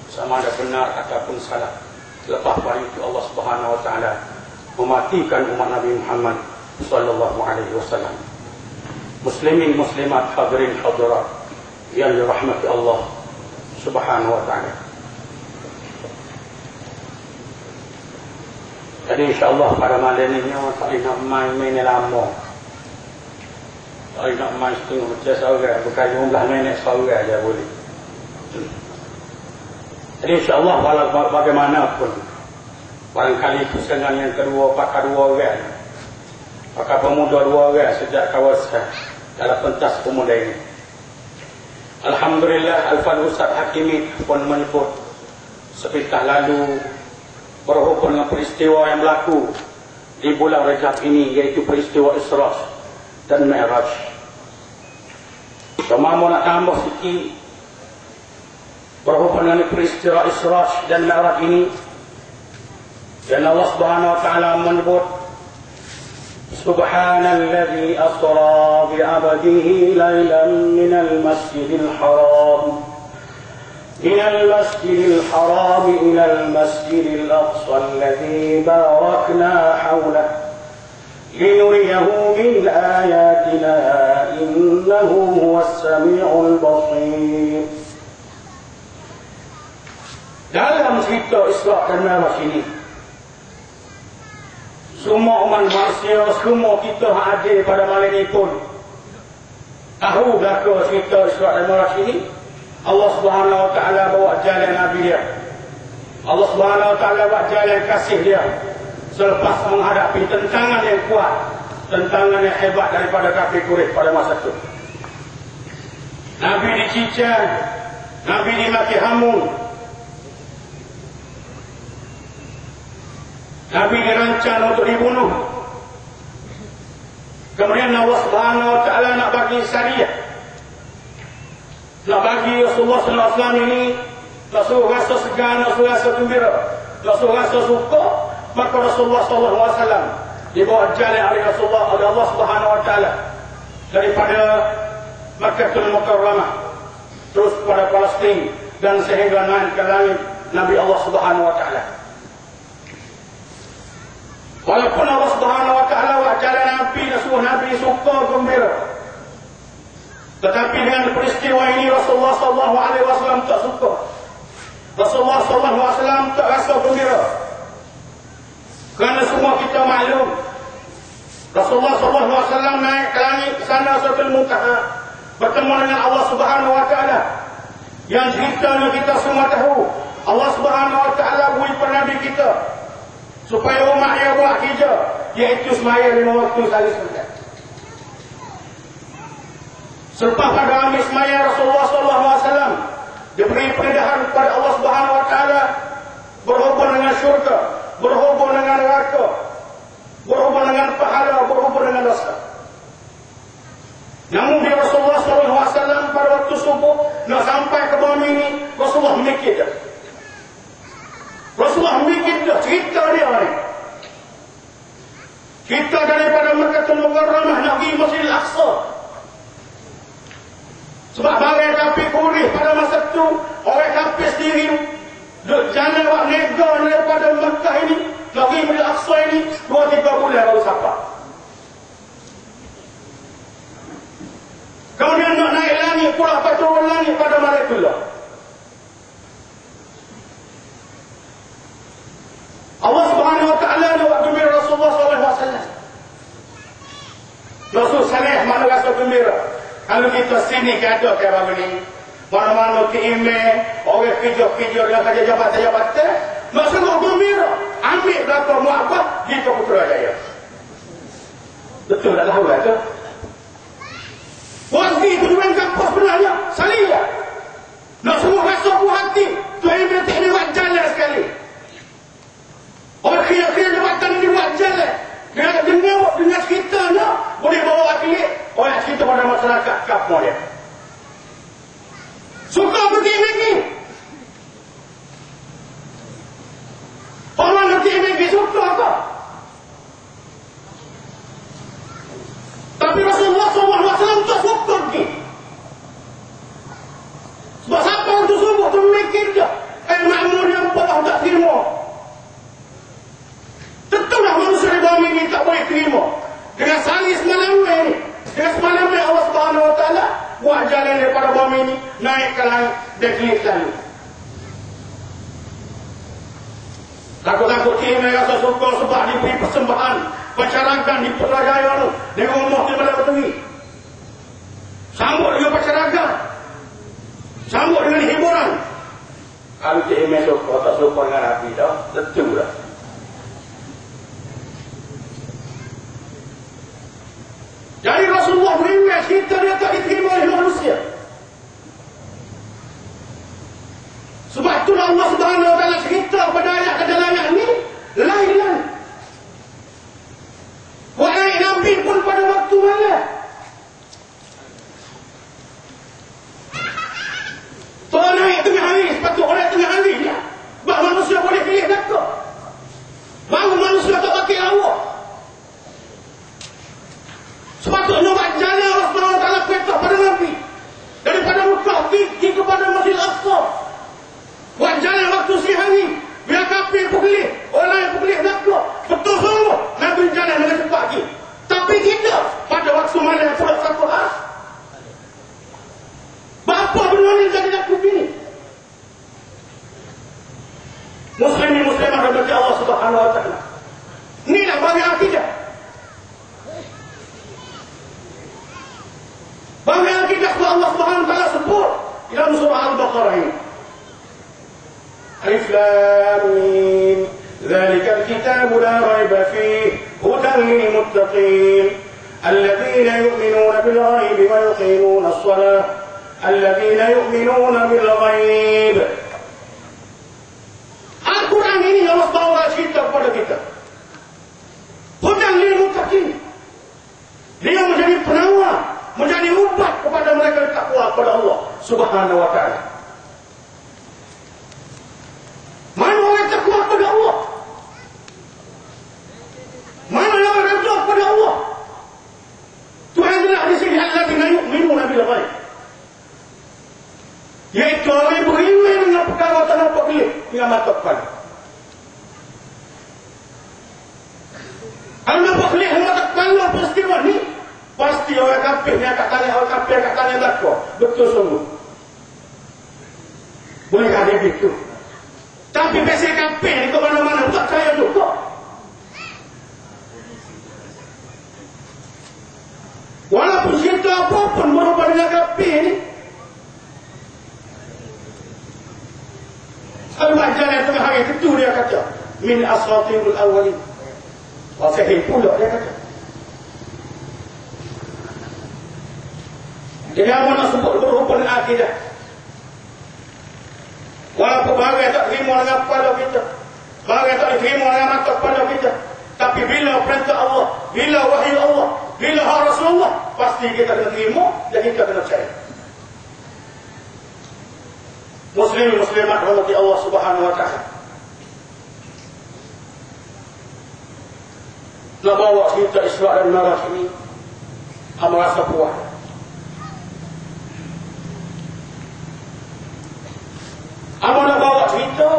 sama ada benar ataupun salah, selepas itu Allah Subhanahu wa taala mematikan umat Nabi Muhammad sallallahu alaihi wasallam. Muslimin muslimat, hadirin hadirat yang dirahmati Allah Subhanahu wa taala. Jadi insyaAllah pada malam ini tak nak main lama, tak nak main setengah macam seorang, bukan jumlah minit seorang aja boleh. Jadi insyaAllah bagaimanapun, barangkali kesenangan yang kedua pakai dua orang, pakai pemuda dua orang sejak kawasan dalam pentas pemuda ini. Alhamdulillah, Al-Fadhil Ustaz Hakimi pun menyebut sepitah lalu berhubung dengan peristiwa yang berlaku di bulan Rajab ini, iaitu peristiwa Isra dan Mi'raj. Cuma mau nak tambah sikit berhubung dengan peristiwa Isra dan Mi'raj ini, dan Allah Subhanahu wa taala menyebut Subhanalladzi asra bi 'abdihi lailan minal masjidil haram ilal masjidil aqsa alladzi barakna hawlahu linuriyahu min ayatina innahu huwas sami'ul basir. Dalam cerita Isra dan Mi'raj ini, semua umat manusia, semua kita ada pada malam ini pun tahu belaka cerita Isra dan Mi'raj ini. Allah Subhanahu Wa Taala bawa jalan Nabi dia. Allah Subhanahu Wa Taala bawa jalan kasih dia. Selepas menghadapi tentangan yang kuat, tentangan yang hebat daripada kafir Quraisy pada masa itu. Nabi dicicah, Nabi dimaki hamun, Nabi dirancang untuk dibunuh. Kemudian Allah Subhanahu Wa Taala nak bagi syariah, nak bagi Rasulullah Sallallahu Alaihi Wasallam ini Rasul rasa segan, Rasul rasa gembira, Rasul rasa suka. Maka Rasulullah Sallallahu Alaihi Wasallam dibawa jalan oleh Rasulullah oleh Allah Subhanahu Wa Taala daripada Makkahul Mukarramah terus kepada Palestin dan sehingga naik ke langit Nabi Allah Subhanahu Wa Taala. Walaupun Allah Subhanahu Wa Taala jalan Nabi, Nabi suka gembira, tetapi dengan peristiwa ini Rasulullah Sallallahu Alaihi Wasallam tak suka. Rasulullah Sallallahu Alaihi Wasallam tak rasa gembira. Kerana semua kita maklum Rasulullah SAW naik ke langit ke sana Sidratul Muntaha bertemu dengan Allah Subhanahu Wa Taala. Yang ceritanya kita semua tahu, Allah Subhanahu Wa Taala beri Nabi kita supaya umat dia buat kerja, iaitu semaya 5 waktu sekali sembahyang. Selepas pada ambil sembahyang Rasulullah SAW diberi peringatan kepada Allah Subhanahu Wa Taala berhubung dengan syurga, berhubung dengan neraka, berhubung dengan pahala, berhubung dengan dosa. Namun bila Rasulullah SAW pada waktu subuh nak sampai ke bumi ini, Rasulullah mikir dah. Rasulullah mikir dah cerita dia ni. Kita daripada Makkahul Mukarramah nak pergi Masjidil Aqsa. Sebab barang kafir Quraisy pada masa itu, orang kafir sendiri jangan buat nega daripada Makkah ini nak pergi Masjidil Aqsa ini 2-3 bulan baru sampai. Kemudian nak naik langit pula turun langit pada Malaikatullah. Allah Subhanahu Wa Taala nak buat gembira Rasulullah SAW. Rasul salih mana rasa gembira. Kalau kita sini kata kayak begini, mana-mana ke email, orang kerja-kerja dengan kerja jabatan-jabatan, masalah gembira, ambil berapa mu'abah, di ke Putrajaya. Betul tak tahu tu? Wargi itu dengan kampus sebenarnya, salih. Nak semua rasa buah hati, Tuhan Ibrahim ini buat jalan sekali. Orang kira-kira jabatan ini buat jalan. Dengan sekitarnya, boleh bawa hati, orang sekitar pada masyarakat, kampung dia. Suka pergi-pergi. Orang pergi-pergi suka apa? Tapi Rasulullah SAW tak suka pergi. Sebab siapa untuk subuh tu memikir je. Makmur yang bawah tak terima. Tentulah manusia di bawah ini tak boleh terima. Dengan salis semalam ini. Dengan semalam ini Allah Subhanahu Wa Taala buat jalan daripada bumi ini naik ke langit dan kelip lalu. Takut-takut ini rasa suka sebab diberi persembahan pancaragan di Putrajaya itu dengan rumah di Malaysia Tinggi. Sambut dengan pancaragan, sambut dengan hiburan. Kalau Cik Imen suka tak suka dengan Nabi dah, tentu dah. Jadi Rasulullah beriman kita dia tak diterima oleh manusia. Sebab itulah Allah Subhanahu Wa Taala cerita pada ayat ini lain. Wahai Nabi pun pada waktu malam. Tuan naik tengah hari, sepatutnya orang tengah hari dia. Sebab manusia boleh pilih dakar. Baru manusia tak pakai awak. Sepatutnya buat jalan Allah Subhanahu Wa Taala perintah pada Nabi. Daripada Mekah pergi kepada Masjidil Aqsa. Buat jalan waktu sehari. Biar kafir boleh, orang yang boleh dakar. Betul semua. Nabi jalan dengan cepat lagi. Tapi kita pada waktu malam sudah satu hari. Bapa benar ni jadi nak begini. Muslimin muslimah rahmati Allah Subhanahu Wa Taala. Ni nak bagi apa dalam surah Al-Baqarah ini. Alif Lam Mim. Dzalikal kitabu la raiba fihi hudan lil muttaqin alladziina yu'minuuna bil ghaibi wa yuqiimuuna as-salaata alladziina yu'minuuna bil ghaib. Al-Quran ini Allah bawa cerita kepada kita. Hudan lil muttaqin. Dia menjadi penawar, menjadi ubat kepada mereka yang takwa kepada Allah Subhanahu wa taala. Mana orang takwa kepada Allah? Mana yang redha kepada Allah? Tuhan adalah di sini alladzina yu'minuna bil ghaib. Yaitu orang yang beriman dengan perkara tanpa kelip yang mata kepala. Kalau nampak kelip yang mata kepala peristiwa ni, pasti orang kafir ni akan tanya, orang kafir akan tanya takwa. Betul sungguh. Bolehkah dia begitu? Tapi biasa kafir ni ke mana-mana tak percaya juga. Walaupun cerita apapun berubah dengan kafir ni, Al-Majal yang tengah hari itu dia kata min asatirul awalin. Sahih pula dia kata. Jadi apa nak sebut berhubung dengan akidah? Walaupun bahagia tak terima dengan kepala kita, bahagia tak terima dengan mata kepala kita, tapi bila perintah Allah, bila wahyu Allah, bila hak Rasulullah, pasti kita kena terima dan kita kena percaya. Muslim muslimat rahmati Allah Subhanahu wa taala. Nak bawa cerita Isra dan Mi'raj ini, amat rasa puas. Amat nak bawa cerita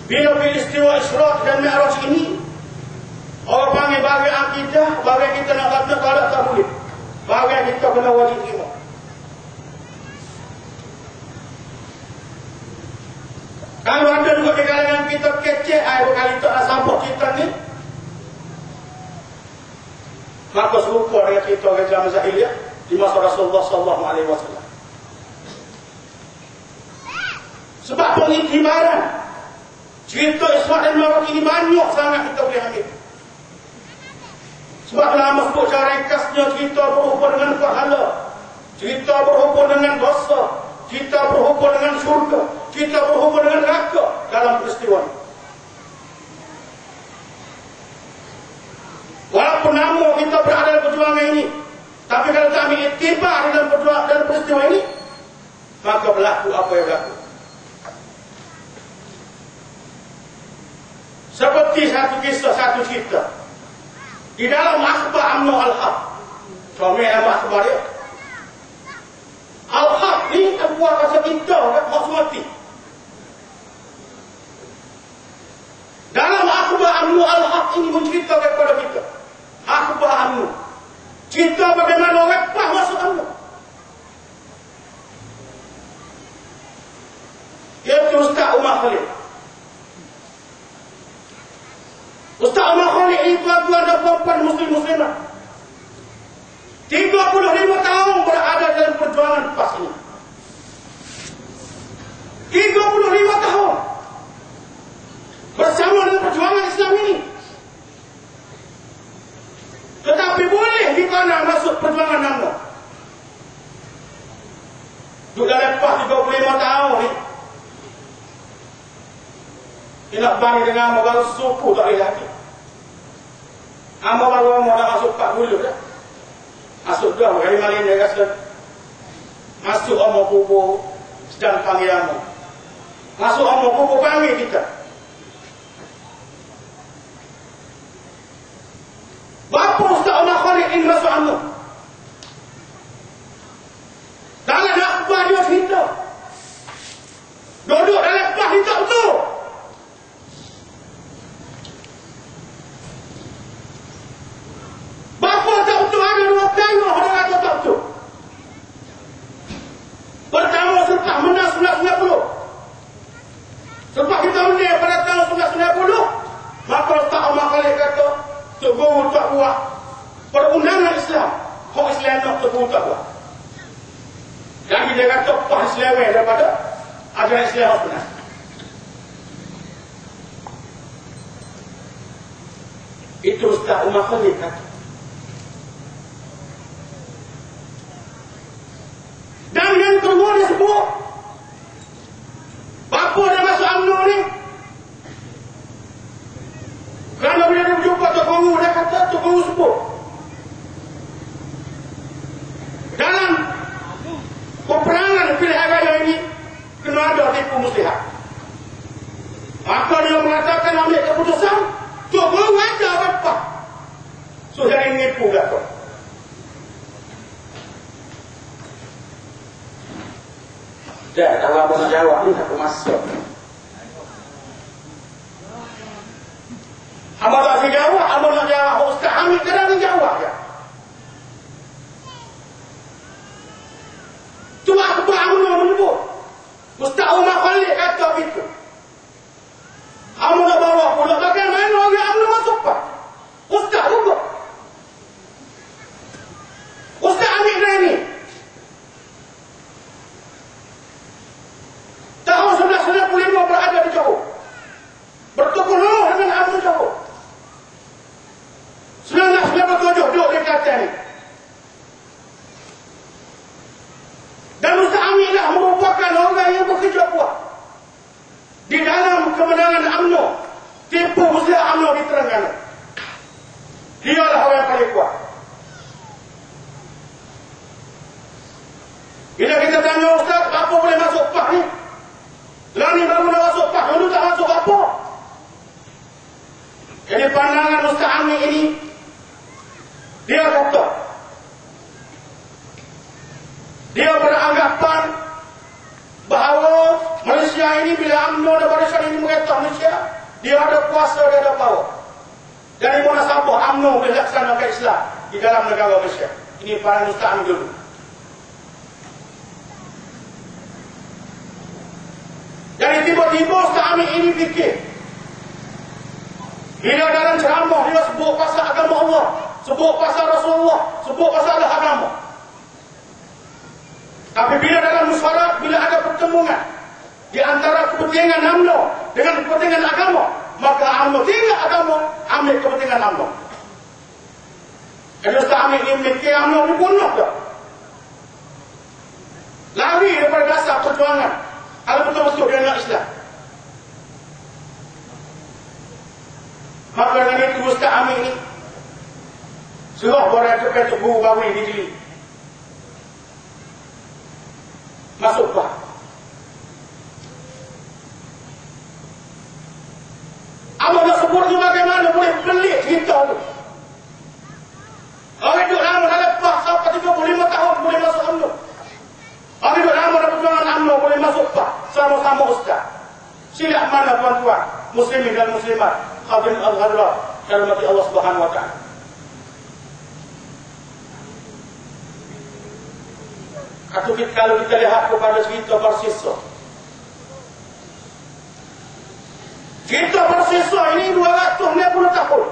bila peristiwa Isra dan Mi'raj ini, orang panggil bahagian akidah, bahagian kita nak kata kalau tak boleh, bahagian kita kena wajib terima. Kalau ada juga di kalangan kita kecek, kali tak nak sambut kita ni, maka serupa dengan kita orang zaman jahiliyah di masa Rasulullah SAW. Sebab pengiktibaran cerita Isra dan Mi'raj ini banyak sangat kita boleh ambil. Sebab dalam sebut cara ringkasnya, cerita berhubung dengan pahala, cerita berhubung dengan dosa, cerita berhubung dengan syurga, kita berhubung dengan neraka dalam peristiwa ini. Walaupun nama kita berada dalam perjuangan ini, tapi kalau tak ambil iktibar dalam peristiwa ini, maka berlaku apa yang berlaku. Seperti satu kisah, satu cerita di dalam akhbar Amnu Al-Haq. Suami nama akhbar dia Al-Haq ni tak buat rasa kita tak mati. Dalam akhbar Amnu Al-Haq ini menceritakan kepada kita akhbar Amnu, cerita bagaimana orang Pah masuk Amnu. Iaitu Ustaz Umar Khalid. Ustaz Umar Khalid ini tuan-tuan dan puan-puan muslim-muslimah, 35 tahun berada dalam perjuangan PAS ini. 35 tahun bersama dengan perjuangan Islam ini. Tetapi boleh jika nak masuk perjuangan nama. Duduk dalam PAS 35 tahun ni, dia nak bangkit dengan amal baru suku tak boleh lagi. Amal baru nak masuk 40 dah. Masuk dah, hari malam dia rasa masuk amal kubur sedang panggil amal. Masuk amal kubur panggil kita. Bapa Ustaz Umar Khalid ini masuk amal. Dalam akhbar dia cerita, duduk dalam akhbar dia tak betul. Bapa tak betul ada dua perkara orang kata tak betul. Pertama selepas menang 1990. Sebab kita menang pada tahun 1990, maka Ustaz Umar Khalid kata Tok Guru tak buat perundangan Islam. Hak Islam nak Tok Guru tak buat. Dan dia kata pas seleweh daripada ajaran Islam yang benar. Itu Ustaz Umar Khalid kata. Dan yang kedua dia sebut, bapa dia masuk UMNO ni, kerana bila dia berjumpa Tok Guru, dia kata Tok Guru sebut dalam peperangan pilihan raya ini kena ada tipu muslihat. Maka dia mengatakan ambil keputusan Tok Guru ada apa? Sudah ini nipu kata. Dan kalau mau jawab ni aku masuk. Amal tak jawab, amal tak jawab. Ustaz Hamid kadang jawab ya. Tu aku amal menyebut. Ustaz Umar Khalid kata begitu. Amal nak bawa pula bagaimana orang amal masuk pak? Ustaz juga. Ustaz Hamid ni. Tahun 1995 berada di Johor. Bertukar dengan Abu Johor. 1997 duduk di Kelantan ni. Dan Ustaz Hamid lah merupakan orang yang bekerja kuat di dalam kemenangan UMNO. Tipu muslihat UMNO di Terengganu. Dia lah orang yang paling kuat. Bila kita tanya Ustaz, apa boleh masuk PAH ni? Lah ni baru dah masuk PAH, dulu tak masuk apa? Jadi pandangan Ustaz Hamid ini, dia kata, dia beranggapan bahawa Malaysia ini bila UMNO dan Barisan ini mengetah Malaysia, dia ada kuasa, dia ada power. Dari mana sabah UMNO boleh laksanakan Islam di dalam negara Malaysia. Ini pandangan Ustaz Hamid dulu. Jadi tiba-tiba Ustaz Hamid ini fikir, bila dalam ceramah dia sebut pasal agama Allah, sebut pasal Rasulullah, sebut pasal agama. Tapi bila dalam musyawarah, bila ada pertemuan di antara kepentingan UMNO dengan kepentingan agama, maka UMNO tinggal agama, ambil kepentingan UMNO. Jadi Ustaz Hamid ini memikir UMNO ini bunuh tak? Lari daripada dasar perjuangan. Kalau betul-betul dia nak Islam. Maka dengan itu Ustaz Hamid ini suruh orang ke Guru Bawi di Jeli. Masuk PAH. Abang nak sebut ni bagaimana boleh pelik cerita tu. Orang duduk lama dalam PAH sampai 35 tahun boleh masuk UMNO. Orang duduk lama dalam perjuangan UMNO boleh masuk PAH sama-sama Ustaz. Sila mana tuan-tuan, muslimin dan muslimat, hadirin al-hadirat, rahmati Allah Subhanahu wa taala. Kalau kita lihat kepada cerita Bersisa. Cerita Bersisa ini 250 tahun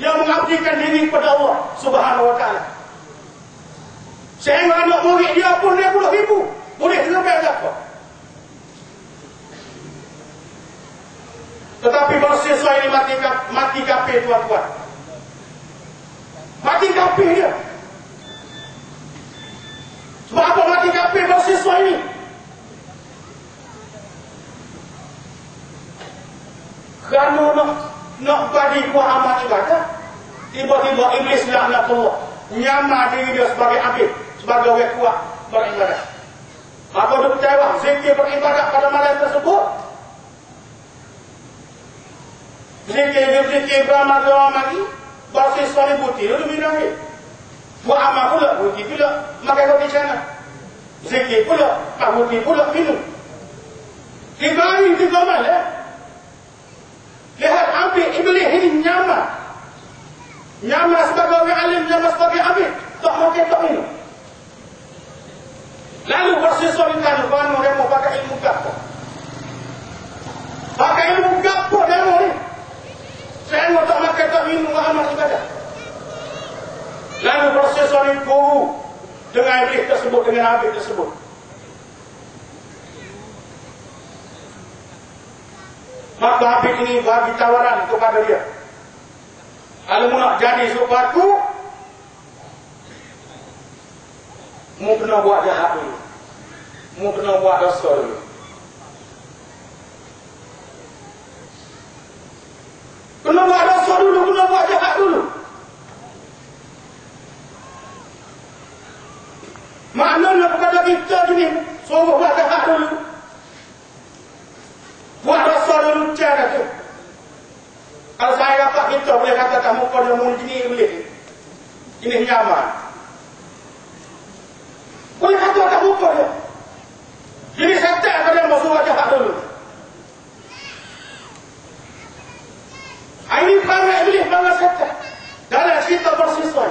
dia mengabdikan diri kepada Allah Subhanahu wa taala. Sehingga anak murid dia pun 50,000. Boleh lebih apa? Tetapi Bersisa ini mati kafir tuan-tuan. Mati kafir dia. Sebab apa mati kafir Bersisa ini? Kerana nak bagi kuah amal ibadah, tiba-tiba iblis laknatullah nyamar diri dia sebagai abid, sebagai orang kuat beribadah. Maka dia percaya zikir beribadah pada malam tersebut, zikir beramal lagi, Bersisa ni putih, dia minum air. Buat amal pula, putih pula, makan roti canai. Zikir pula, putih pula, minum. 3 hari 3 malam. Lihat abid iblis ini nyamar. Nyamar sebagai orang alim, nyamar sebagai abid. Tak makan, tak minum. Lalu Bersisa ditanya, mana dia mau pakai ilmu gapo? Pakai ilmu gapo dia mau ni? Saya mau tak makan, tak minum, amal ibadah. Lalu Bersisa ini guru dengan iblis tersebut, dengan abid tersebut. Maka Habib ini bagi tawaran kepada dia. Kalau nak jadi sesuatu, mu kena buat jahat dulu. Mu kena buat dosa dulu. Kena buat dosa dulu, kena buat jahat dulu. Maknanya kepada kita ini, suruh buat jahat dulu. Buat dosa dulu cara tu. Kalau saya dapat kita boleh kata kamu pada mulut ini boleh. Ini nyaman. Boleh kata kamu pada. Jadi saya tak pada masuk jahat dulu. Ini perangai iblis bangga setan. Dalam cerita bersiswa.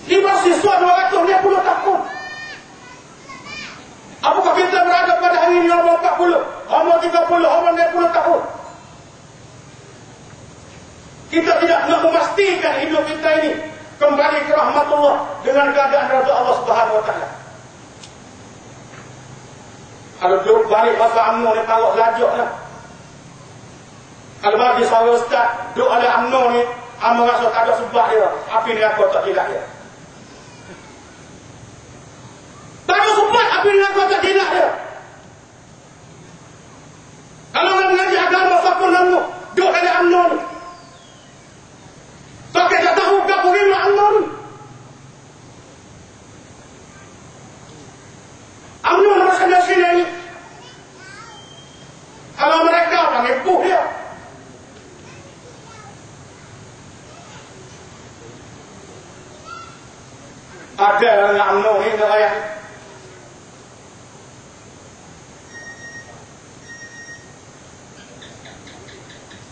Di bersiswa 250 tahun. Apakah kita berada pada hari ini umur 40, umur 30, umur 60 tahun? Kita tidak nak memastikan hidup kita ini kembali ke rahmatullah dengan keadaan redha Allah Subhanahu wa taala. Kalau duduk balik masa UMNO ni tahu lajak lah. Kalau bagi seorang ustaz, duduk ada UMNO ni, amal rasa tak ada sebab dia. Api ni aku tak tidak dia. Tak ada sebab api ni aku tak tidak dia. Kalau orang mengaji agama siapa UMNO, duduk ada UMNO ni. Tak kita tahu ke bagaimana UMNO ni. UMNO merasa sini ni. Kalau mereka mengibuh dia. Ada yang UMNO ni ayat.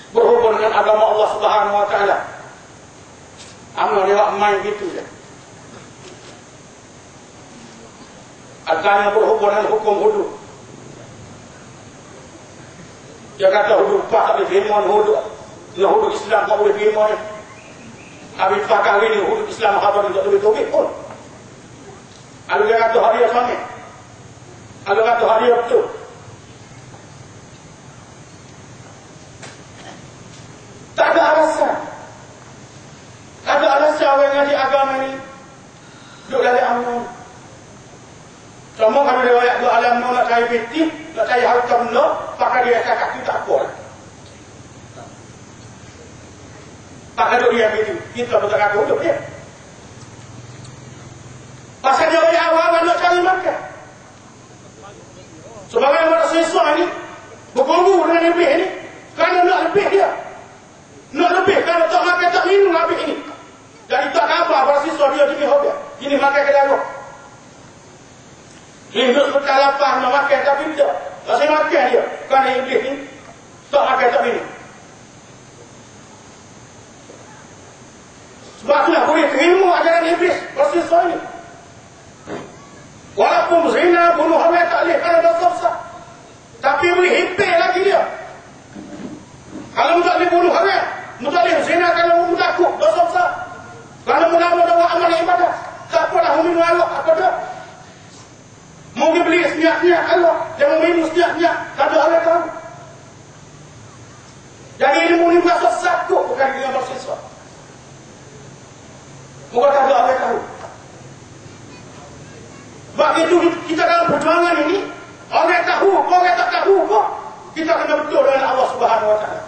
Berhubung dengan agama Allah Subhanahu wa taala. UMNO dia main gitu je. Adanya berhubung dengan hukum hudud. Dia kata hudud pak tak boleh terima hudud. Nah hudud Islam tak boleh terima ni. Habis pakar ini hudud Islam apa tak boleh tobik pun. Kalau dia kata hadiah sama. Kalau kata hadiah betul. Tak ada alasan. Tak ada alasan orang ngaji agama ni duduk dari UMNO. Cuma kalau dia ayat dua alam UMNO nak cari peti, nak cari harta benda, pakai dia kakak tu tak apa. Pakai duduk dia peti, kita pun tak kata duduk dia. Pasal dia banyak awal nak cari makan. Sebagai orang siswa ni berguru dengan lebih ni, kerana nak lebih dia. Nak lebih, kalau tak makan tak minum habis ini. Jadi tak apa para siswa dia jadi hobi. Ini makan ke dalam. Hidup seperti lapar nak makan tapi tidak. Tak saya makan dia. Kerana iblis ni tak makan tak minum. Sebab itulah boleh terima ajaran iblis para siswa ini. Walaupun zina, bunuh orang tak boleh kerana dosa besar. Tapi boleh hipik lagi dia. Kalau tak boleh bunuh orang, tak boleh zina kalau takut dosa besar. Kalau mula-mula buat amal ibadah, tak apalah minum Allah, apa dah. Mau beli senyap-senyap Allah, jangan minum senyap-senyap, tak ada orang tahu. Jadi ilmu ni berasa satu, bukan dengan bersiswa. Moga tak ada orang tahu. Sebab itu kita dalam perjuangan ini, orang tahu, orang tak tahu kok, kita kena betul dengan Allah Subhanahu wa taala.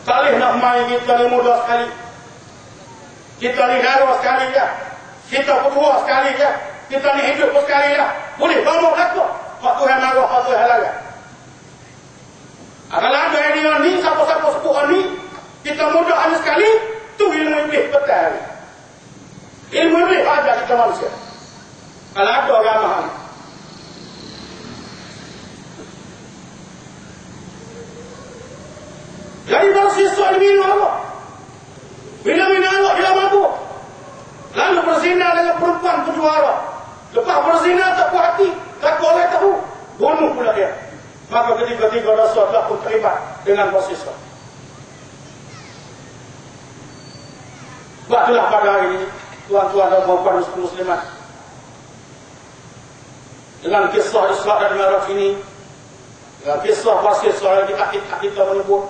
Tak boleh nak main kita ni mudah sekali. Kita ni darah sekali je. Kita bertua sekali je. Kita ni hidup sekali je. Boleh bangun apa? Pak Tuhan marah, Pak Tuhan larang. Kalau ada yang ni, siapa-siapa sepuhan ni, kita mudah hanya sekali, tu ilmu iblis betul. Ilmu iblis ajar kita manusia. Kalau ada orang mahal. Jadi kalau siswa ini minum Allah. Bila minum Allah, dia mabuk. Lalu berzina dengan perempuan penjuara. Lepas berzina tak puas hati. Tak boleh tahu. Bunuh pula dia. Maka ketiga-tiga dosa telah pun terlibat dengan siswa. Sebab itulah pada hari ini, tuan-tuan dan puan-puan muslimat, dengan kisah Isra dan Mi'raj ini, dengan kisah pasir soal kita menyebut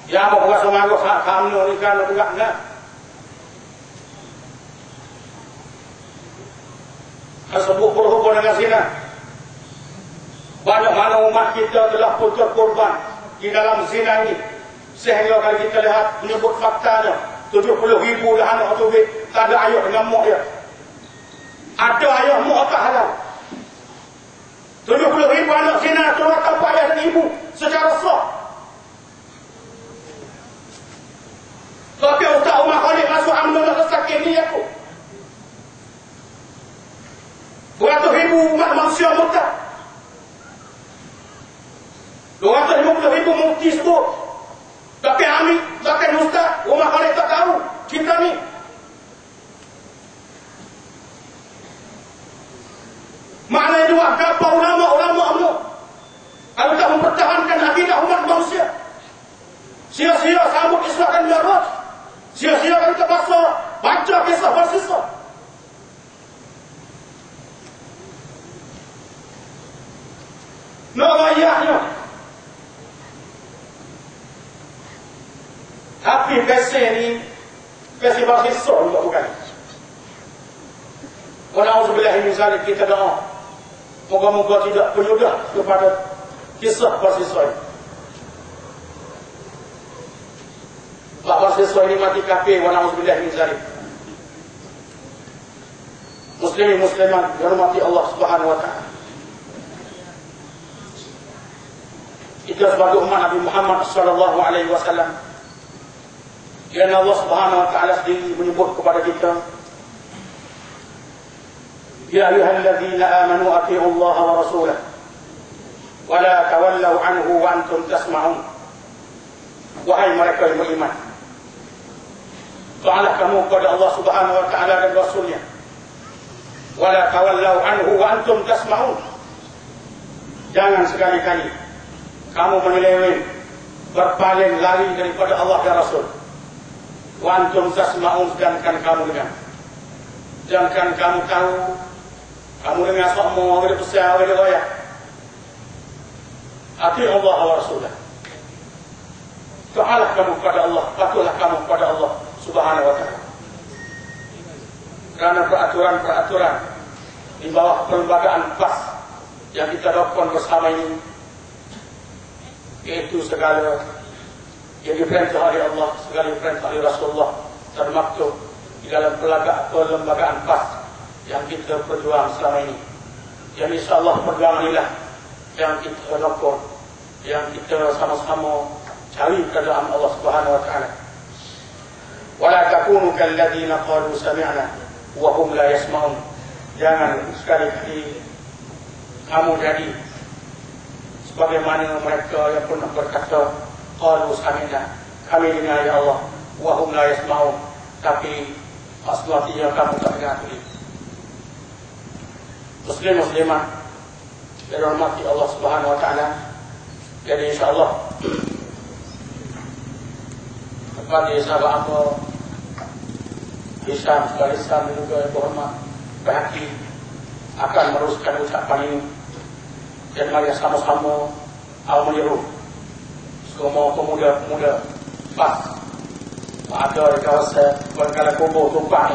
yang bukan sama kami ni kan enggak. Sebut berhubung dengan zina. Banyak mana umat kita telah putus korban di dalam zina ini. Sehingga kalau kita lihat menyebut faktanya 70,000 dah anak tu tak ada ayah dengan mak dia. Ada ayah mak tak halal. 70,000 anak zina turut tanpa ayah dan ibu secara sah. Tapi Ustaz Umar Khalid masuk UMNO nak sakit ni aku. 200,000 umat manusia murtad. 250,000 mufti sebut. Tapi Amin, bahkan Ustaz Umar Khalid tak tahu kita ni. Maknanya juga apa ulama-ulama UMNO kalau tak mempertahankan akidah umat manusia. Sia-sia sambut Isra dan Mi'raj. Sia-sia kalau kita baca kisah bersisa. Nak ayahnya. Tapi pesi ni, pesi bersisa juga bukan. Wala'udzubillahi min zalik, kita doa. Moga-moga tidak penyudah kepada kisah bersisa ini. Bahawa sesuai ini mati kafir, wala'udzubillahi min zalik. Muslimin muslimat dihormati Allah Subhanahu wa taala. Kita sebagai umat Nabi Muhammad sallallahu alaihi wasallam, yang Allah Subhanahu wa taala sendiri menyebut kepada kita, ya ayyuhalladzina amanu atii'u Allah wa rasulahu wa la tawallu anhu wa antum tasma'un. Wahai mereka yang beriman, taatlah kamu kepada Allah Subhanahu wa taala dan Rasulnya. Wala tawallau anhu wa antum tasma'un. Jangan sekali-kali kamu menyeleweng, berpaling lari daripada Allah dan Rasul. Wa antum tasma'un, sedangkan kamu dengar. Sedangkan kamu tahu, kamu dengar semua orang besar orang raya. Ati Allah wa Rasulah. Taatlah kamu kepada Allah, patuhlah kamu kepada Allah Subhanahu wa taala. Karena peraturan-peraturan di bawah perlembagaan PAS yang kita lakukan bersama ini, yaitu segala yang diperintah oleh Allah, segala yang diperintah oleh Rasulullah termaktub di dalam perlembagaan PAS yang kita perjuang selama ini. Yang insyaAllah perjuangan inilah yang kita lakukan, yang kita sama-sama cari keridaan Allah Subhanahu wa taala. Wala takunu kalladzina qalu sami'na wa hum la yasma'un. Jangan sekali-kali kamu jadi sebagaimana mereka yang pernah berkata, qalu sami'na, kami dengar ya Allah, wa hum la yasma'un, tapi aslinya kamu tak dengar itu. Muslim muslimah dirahmati Allah Subhanahu wa taala. Jadi insyaallah kepada sahabat apa Islam, sekali Islam juga yang berhormat berhati akan meneruskan ucapan ini, dan mari sama-sama al-menyeru semua pemuda-pemuda PAS ada di kawasan Bengkala Kubur Tumpang,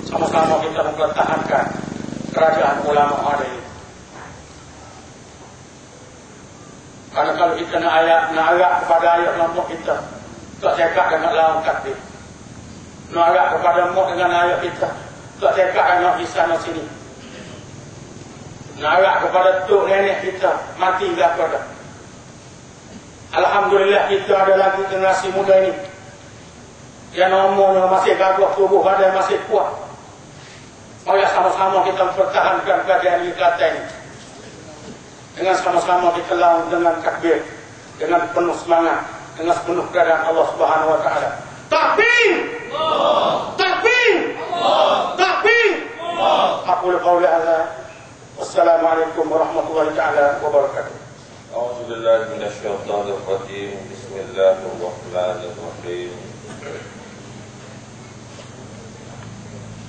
sama-sama kita mempertahankan kerajaan ulama ada ini. Karena kalau kita nak agak kepada ayat kelompok kita, tak cekak dengan lawan takdir. Nak agak kepada mak dengan ayat kita, tak cekak dengan di sana sini. Nak agak kepada tok nenek kita, mati dah pada. Alhamdulillah kita ada lagi generasi muda ini yang umurnya masih gagah, tubuh badan masih kuat. Mari sama-sama kita mempertahankan kerajaan kita ini. Dengan sama-sama kita lawan dengan takbir, dengan penuh semangat, dengan penuh keadaan Allah Subhanahu wa taala. Takbir! Takbir! Takbir! Aku qauli hadza. Wassalamualaikum warahmatullahi taala wabarakatuh. A'udzu billahi minasyaitonir rajim. Bismillahirrahmanirrahim.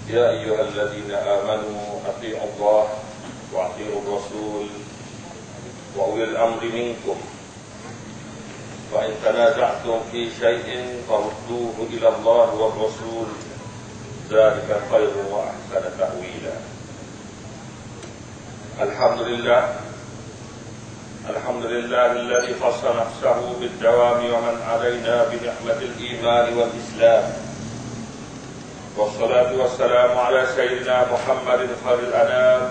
يا أيها الذين آمنوا أطيعوا الله وأطيعوا الرسول وأولي الأمر منكم فإن تنازعتم في شيء فردوه إلى الله والرسول ذلك خير وأحسن تأويلا. الحمد لله الذي خص نفسه بالدوام ومن علينا بنعمة الإيمان والإسلام، والصلاة والسلام على سيدنا محمد خير الأنام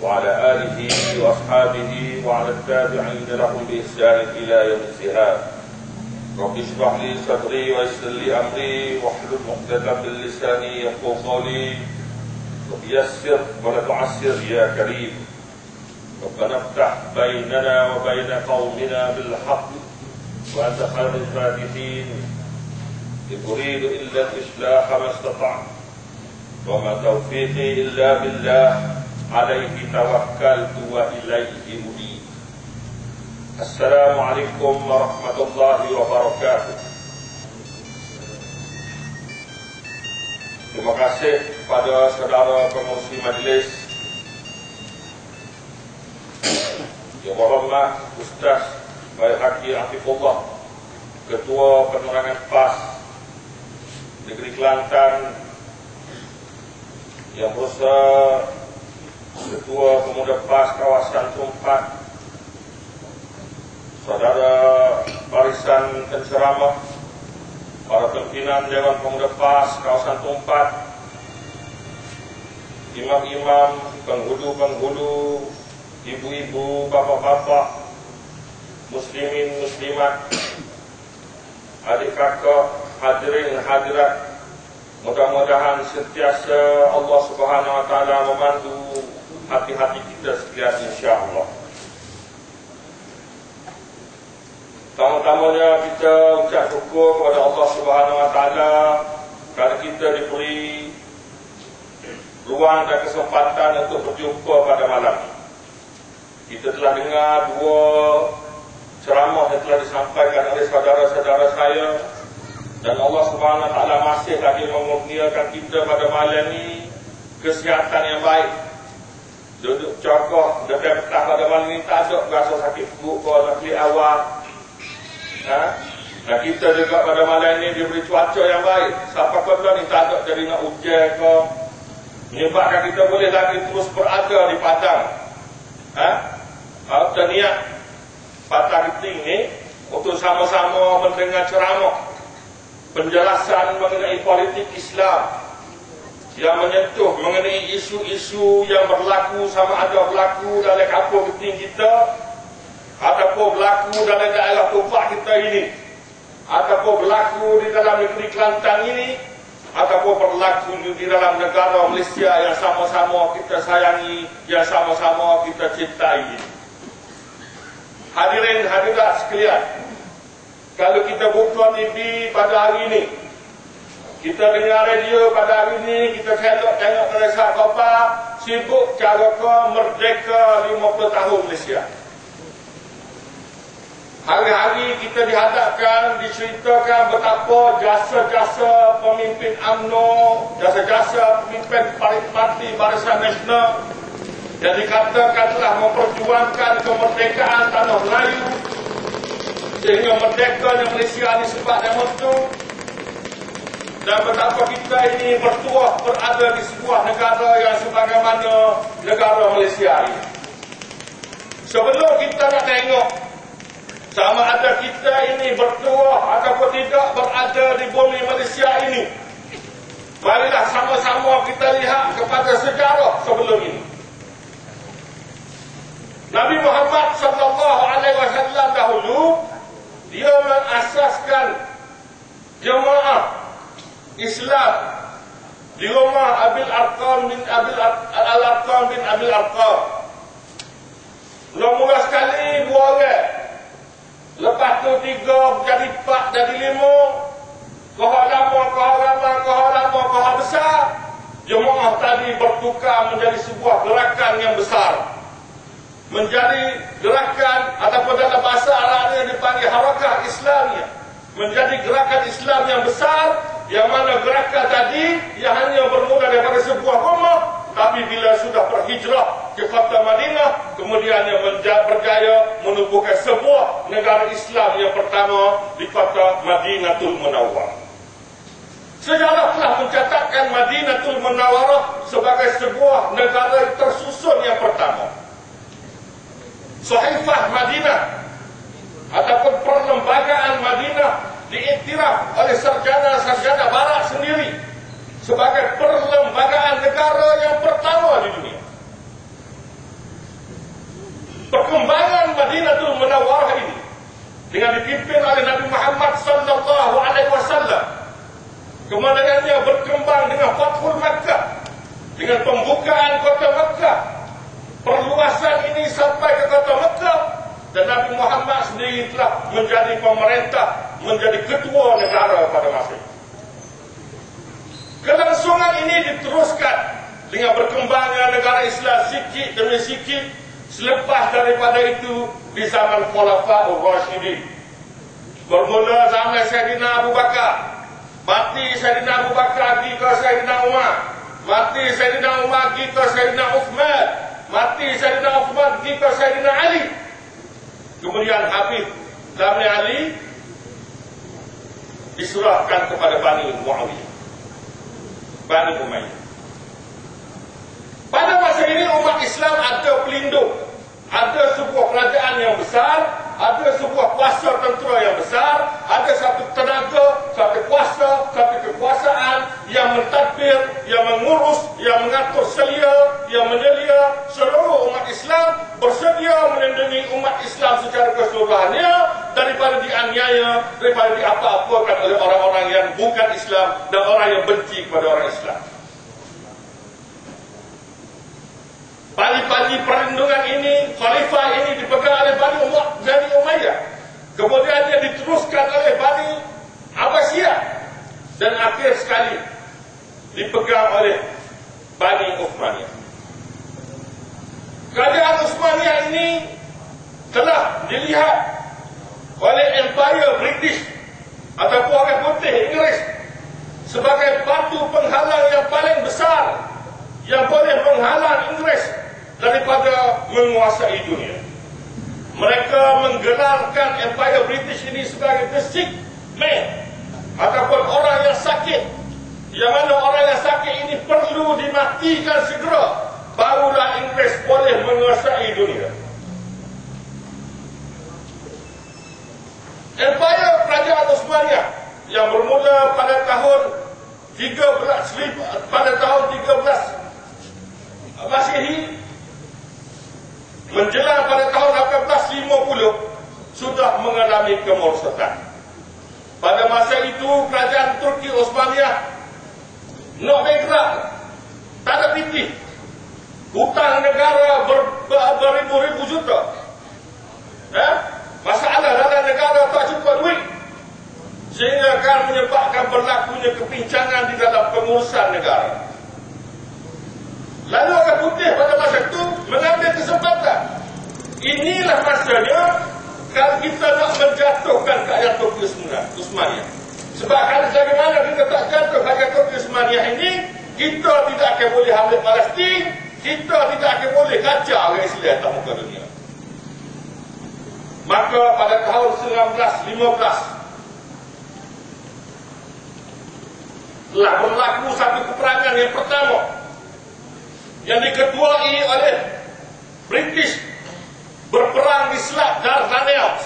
وعلى آله وأصحابه وعلى التابعين لهم بإحسان إلى يوم الزهاد. رب اشرح لي صدري ويسر لي أمري واحلل عقدة من لساني يفقهوا قولي ويسر ولا تعسر يا كريم. ربنا افتح بيننا وبين قومنا بالحق وأنت خير الفاتحين. إن أريد إلا الإصلاح ما استطعت وما توفيقي إلا بالله عليه توكلت وإليه أنيب. Assalamualaikum warahmatullahi wabarakatuh. Terima kasih kepada saudara pengurusi majlis Yang Berhormat Ustaz Baihaqi Afifullah, Ketua Penerangan PAS Negeri Kelantan, Yang berusaha Ketua Pemuda PAS Kawasan Tumpat, saudara barisan penceramah, para pimpinan Dewan Pemuda PAS Kawasan Tumpat, imam-imam, penghulu-penghulu, ibu-ibu, bapak-bapak, muslimin, muslimat, adik kakak, hadirin hadirat, mudah-mudahan sentiasa Allah Subhanahu wa taala memandu hati-hati kita sekalian insya-Allah. Pertama-tamanya kita ucap syukur kepada Allah Subhanahu wa taala kerana kita diberi ruang dan kesempatan untuk berjumpa pada malam ini. Kita telah dengar dua ceramah yang telah disampaikan oleh saudara-saudara saya, dan Allah Subhanahu wa taala masih lagi mengurniakan kita pada malam ini kesihatan yang baik. Duduk cokoh dekat petang pada malam ini tak ada rasa sakit perut ke sakit awak. Dan kita juga pada malam ini diberi cuaca yang baik. Siapa kata ni tak ada jadi nak hujan ke, menyebabkan kita boleh lagi terus berada di padang. Kalau kita niat patah keting ni untuk sama-sama mendengar ceramah penjelasan mengenai politik Islam yang menyentuh mengenai isu-isu yang berlaku, sama ada berlaku dalam kampung keting kita ataupun berlaku dalam daerah Tumpak kita ini, ataupun berlaku di dalam negeri Kelantan ini, ataupun berlaku di dalam negara Malaysia yang sama-sama kita sayangi, yang sama-sama kita cintai. Hadirin hadirat sekalian, kalau kita buka TV pada hari ini, kita dengar radio pada hari ini, kita tengok Malaysia Kopa sibuk cara ke merdeka 50 tahun Malaysia. Hari-hari kita dihadapkan, diceritakan betapa jasa-jasa pemimpin UMNO, jasa-jasa pemimpin parti Barisan Nasional yang dikatakan telah memperjuangkan kemerdekaan tanah Melayu sehingga merdekanya Malaysia ini sebab nama itu, dan betapa kita ini bertuah berada di sebuah negara yang sebagaimana negara Malaysia ini. Sebelum kita nak tengok sama ada kita ini bertuah ataupun tidak berada di bumi Malaysia ini, marilah sama-sama kita lihat kepada sejarah sebelum ini. Nabi Muhammad SAW dahulu dia mengasaskan jemaah Islam di rumah Abil Arqam bin Abil Arqam. Mula-mula sekali 2 orang, lepas tu 3 jadi 4 jadi 5, kohor lama besar. Jemaah tadi bertukar menjadi sebuah gerakan yang besar, menjadi gerakan ataupun dalam bahasa Arabnya dipanggil harakah Islamiyah, menjadi gerakan Islam yang besar yang mana gerakan tadi yang hanya bermula daripada sebuah rumah, tapi bila sudah berhijrah ke kota Madinah, kemudiannya berjaya menubuhkan sebuah negara Islam yang pertama di kota Madinatul Munawwarah. Sejarah telah mencatatkan Madinatul Munawwarah sebagai sebuah negara tersusun yang pertama. Sahifah Madinah ataupun perlembagaan Madinah diiktiraf oleh sarjana-sarjana barat sendiri sebagai perlembagaan negara yang pertama di dunia. Perkembangan Madinatul Munawwarah ini dengan dipimpin oleh Nabi Muhammad sallallahu alaihi wasallam, kemudiannya berkembang dengan Fathul Makkah, dengan pembukaan kota Makkah, perluasan ini sampai ke kota Makkah, dan Nabi Muhammad sendiri telah menjadi pemerintah, menjadi ketua negara pada masa itu. Kelangsungan ini diteruskan dengan berkembangnya negara Islam sikit demi sikit. Selepas daripada itu di zaman Khulafaur Rasyidin, bermula zaman Sayyidina Abu Bakar, mati Sayyidina Abu Bakar, pergi ke Sayyidina Umar, mati Sayyidina Umar, pergi ke Sayyidina Uthman, mati Sayyidina Uthman, pergi ke Sayyidina Ali. Kemudian habis zaman Ali diserahkan kepada Bani Muawiyah, Bani Umayyah. Pada masa ini umat Islam ada pelindung, ada sebuah kerajaan yang besar, ada sebuah kuasa tentera yang besar, ada satu tenaga, satu kuasa, satu kekuasaan yang mentadbir, yang mengurus, yang mengatur selia, yang menyelia seluruh umat Islam, bersedia melindungi umat Islam secara keseluruhannya daripada dianiaya, daripada diapa-apakan oleh orang-orang yang bukan Islam dan orang yang benci kepada orang Islam. Bagi perlindungan ini, khalifah ini dipegang oleh Bani Umayyah. Kemudian dia diteruskan oleh Bani Abbasiyah. Dan akhir sekali dipegang oleh Bani Uthmaniyah. Kerajaan Uthmaniyah ini telah dilihat oleh Empire British ataupun orang putih Inggeris sebagai batu penghalang yang paling besar yang boleh menghalang Inggeris daripada menguasai dunia. Mereka menggelarkan Empire British ini sebagai the sick man, ataupun orang yang sakit, yang mana orang yang sakit ini perlu dimatikan segera, barulah Inggeris boleh menguasai dunia. Empire Kerajaan Uthmaniyah yang bermula pada tahun 13 Masehi menjelang pada tahun 1850 sudah mengalami kemerosotan. Pada masa itu kerajaan Turki Uthmaniyah nak bergerak, tak ada piti. Hutang negara beribu-ribu juta. Masalah dalam negara tak cukup duit, sehingga akan menyebabkan berlakunya kepincangan di dalam pengurusan negara. Lalu orang putih pada masa itu mengambil kesempatan. Inilah masanya kalau kita nak menjatuhkan kerajaan Turki Uthmaniyah. Sebab kalau bagaimana kita tak jatuh kerajaan Turki Uthmaniyah ini, kita tidak akan boleh ambil Palestin, kita tidak akan boleh kacau orang Islam atas muka dunia. Maka pada tahun 1915 telah berlaku satu peperangan yang pertama yang diketuai oleh British, berperang di Selat Dardanelles,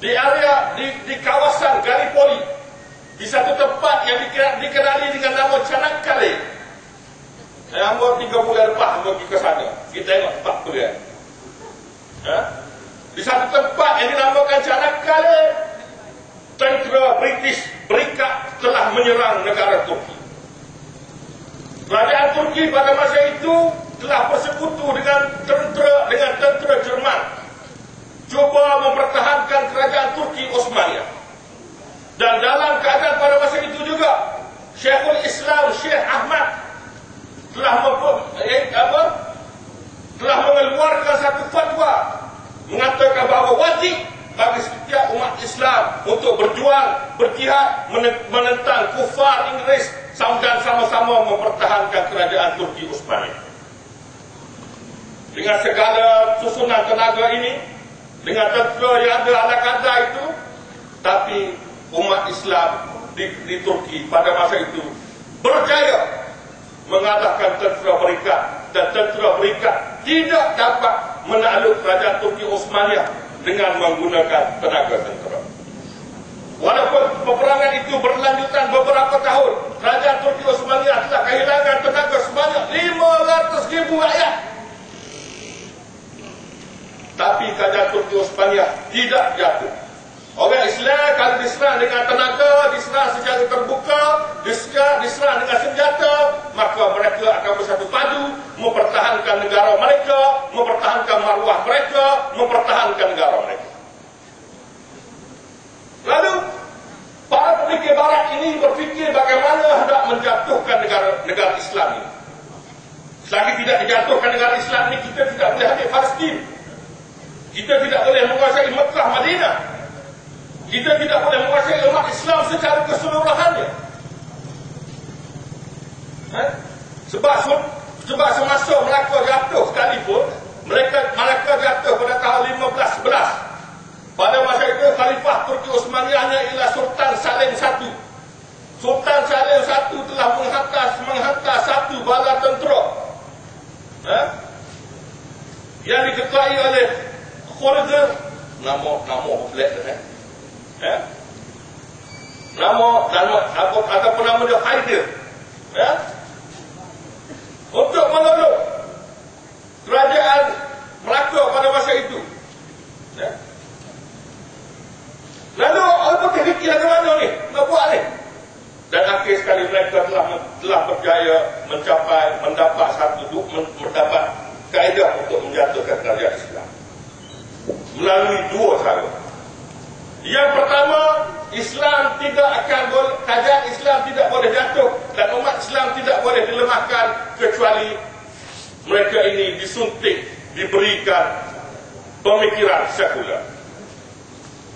di area di kawasan Gallipoli, di satu tempat yang dikenali dengan nama Çanakkale. Saya ambil 3 bulan lepas pergi ke sana, kita tengok tempat tu dia. Di satu tempat yang dinamakan Çanakkale, tentera British berikat telah menyerang negara Turki. Kerajaan Turki pada masa itu telah bersekutu dengan tentera Jerman, cuba mempertahankan kerajaan Turki Uthmaniyah. Dan dalam keadaan pada masa itu juga, Syekhul Islam Syekh Ahmad telah mengeluarkan satu fatwa mengatakan bahawa wajib bagi setiap umat Islam untuk berjuang, berjihad, menentang kufar Inggris dan sama-sama mempertahankan kerajaan Turki Utsmani. Dengan segala susunan tenaga ini, dengan tentera yang ada ala kada itu, tapi umat Islam di Turki pada masa itu berjaya mengalahkan tentera Berikat, dan tentera Berikat tidak dapat menakluk kerajaan Turki Utsmaniyah dengan menggunakan tenaga tentera. Walaupun peperangan itu berlanjutan beberapa tahun, kerajaan Turki Utsmaniyah telah kehilangan tenaga sebanyak 500,000 rakyat. Tapi kerajaan Turki Utsmaniyah tidak jatuh. Orang Islam kalau diserang dengan tenaga, diserang secara terbuka, diserang dengan senjata, maka mereka akan bersatu padu mempertahankan negara mereka, mempertahankan maruah mereka, mempertahankan negara mereka. Lalu para pemikir Barat ini berfikir bagaimana hendak menjatuhkan negara Islam ini. Selagi tidak dijatuhkan negara Islam ini, kita tidak boleh ambil Palestin. Kita tidak boleh menguasai Mekah, Madinah. Kita tidak boleh menguasai umat Islam secara keseluruhannya. Sebab semasa Melaka jatuh sekalipun, Melaka jatuh pada tahun 1511. Pada masa itu Khalifah Turki Utsmaniyahnya ialah Sultan Salim I. Sultan Salim I telah menghantar satu bala tentera yang diketuai oleh Khurzer, nama pelik ataupun nama dia Haider, untuk menolong kerajaan Melaka pada masa itu. Lalu orang putih fikir bagaimana ni, nak buat ni? Dan akhir sekali mereka telah berjaya mendapat kaedah untuk menjatuhkan kerajaan Islam melalui dua cara. Yang pertama, kerajaan Islam tidak boleh jatuh dan umat Islam tidak boleh dilemahkan kecuali mereka ini disuntik, diberikan pemikiran sekular.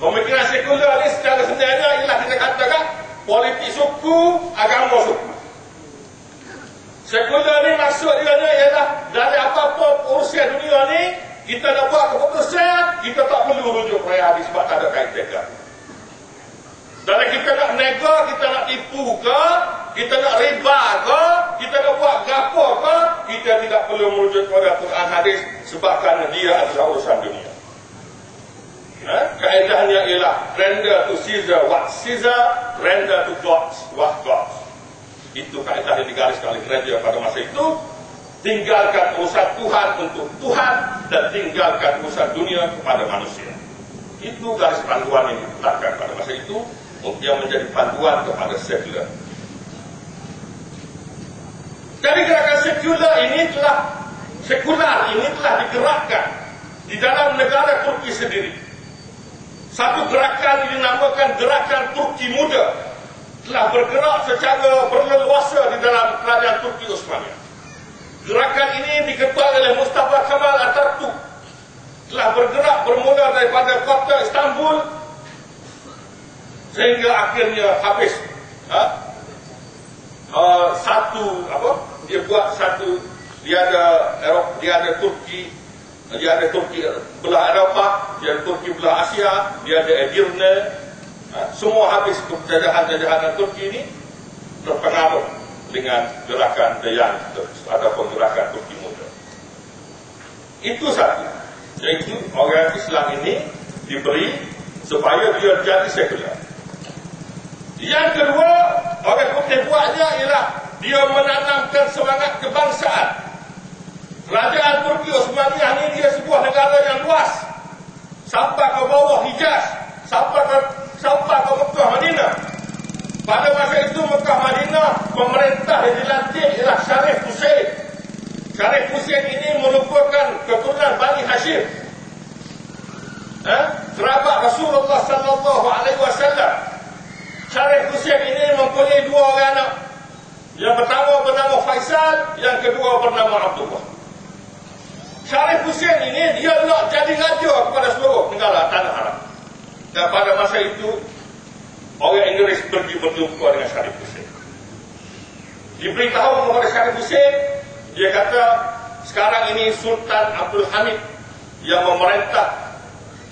Pemikiran sekular ini secara sebenarnya ialah kita katakan politik suku, agama suku. Sekular ini maksud dia ialah dari apa-apa urusan dunia ni, kita nak buat keputusan, kita tak perlu rujuk pada hadis sebab tak ada kaitan. Dan kita nak nega, kita nak tipu ke, kita nak riba ke, kita nak buat gapo ke, kita tidak perlu merujuk pada Quran hadis sebab kerana dia adalah urusan dunia. Kaedahnya ialah render to Caesar what Caesar, render to God what God. Itu kaedah yang digariskan oleh gereja pada masa itu. Tinggalkan urusan Tuhan untuk Tuhan dan tinggalkan urusan dunia kepada manusia. Itu garis panduan yang diletakkan pada masa itu yang menjadi panduan kepada sekular. Jadi gerakan sekular ini telah digerakkan di dalam negara Turki sendiri. Satu gerakan yang dinamakan Gerakan Turki Muda telah bergerak secara berleluasa di dalam kerajaan Turki Utsmaniyah. Gerakan ini diketuai oleh Mustafa Kemal Atatürk, telah bergerak bermula daripada kota Istanbul sehingga akhirnya habis. Dia ada Turki belah Eropah, dia ada Turki belah Asia, dia ada Edirne. Semua habis penjajahan Turki ini terpengaruh dengan gerakan Dayan ataupun gerakan Turki Muda. Itu satu, yaitu orang Islam ini diberi supaya dia jadi sekular. Yang kedua, orang putih buatnya ialah dia menanamkan semangat kebangsaan. Kerajaan Turki Utsmaniyah ini dia sebuah negara yang luas, sampai ke bawah Hijaz, sampai ke Mekah, Madinah. Pada masa itu Mekah, Madinah, pemerintah yang dilantik ialah Syarif Hussein. Syarif Hussein ini merupakan keturunan Bani Hashim, kerabat Rasulullah sallallahu alaihi wasallam. Syarif Hussein ini mempunyai dua orang anak. Yang pertama bernama Faisal, yang kedua bernama Abdullah. Syarif Hussein ini dia nak jadi raja kepada seluruh negara Tanah Arab. Dan pada masa itu orang Inggeris pergi berjumpa dengan Syarif Hussein. Diberitahu kepada Syarif Hussein, dia kata sekarang ini Sultan Abdul Hamid yang memerintah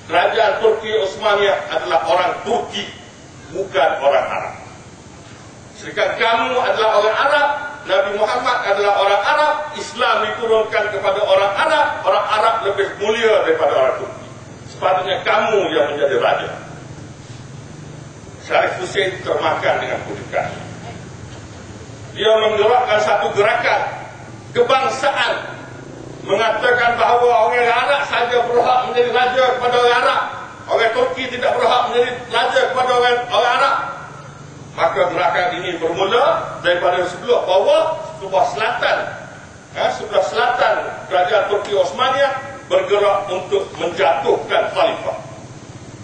kerajaan Turki Osmaniyah adalah orang Turki, bukan orang Arab. Sedangkan kamu adalah orang Arab, Nabi Muhammad adalah orang Arab, Islam diturunkan kepada orang Arab lebih mulia daripada orang Turki. Sepatutnya kamu yang menjadi raja. Syarif Hussein termakan dengan kutukan. Dia menggerakkan satu gerakan kebangsaan, mengatakan bahawa orang Arab saja berhak menjadi raja kepada orang Arab, orang Turki tidak berhak menjadi raja kepada orang Arab. Maka gerakan ini bermula daripada sebelah bawah, sebelah selatan. Sebelah selatan kerajaan Turki Osmaniyah bergerak untuk menjatuhkan khalifah.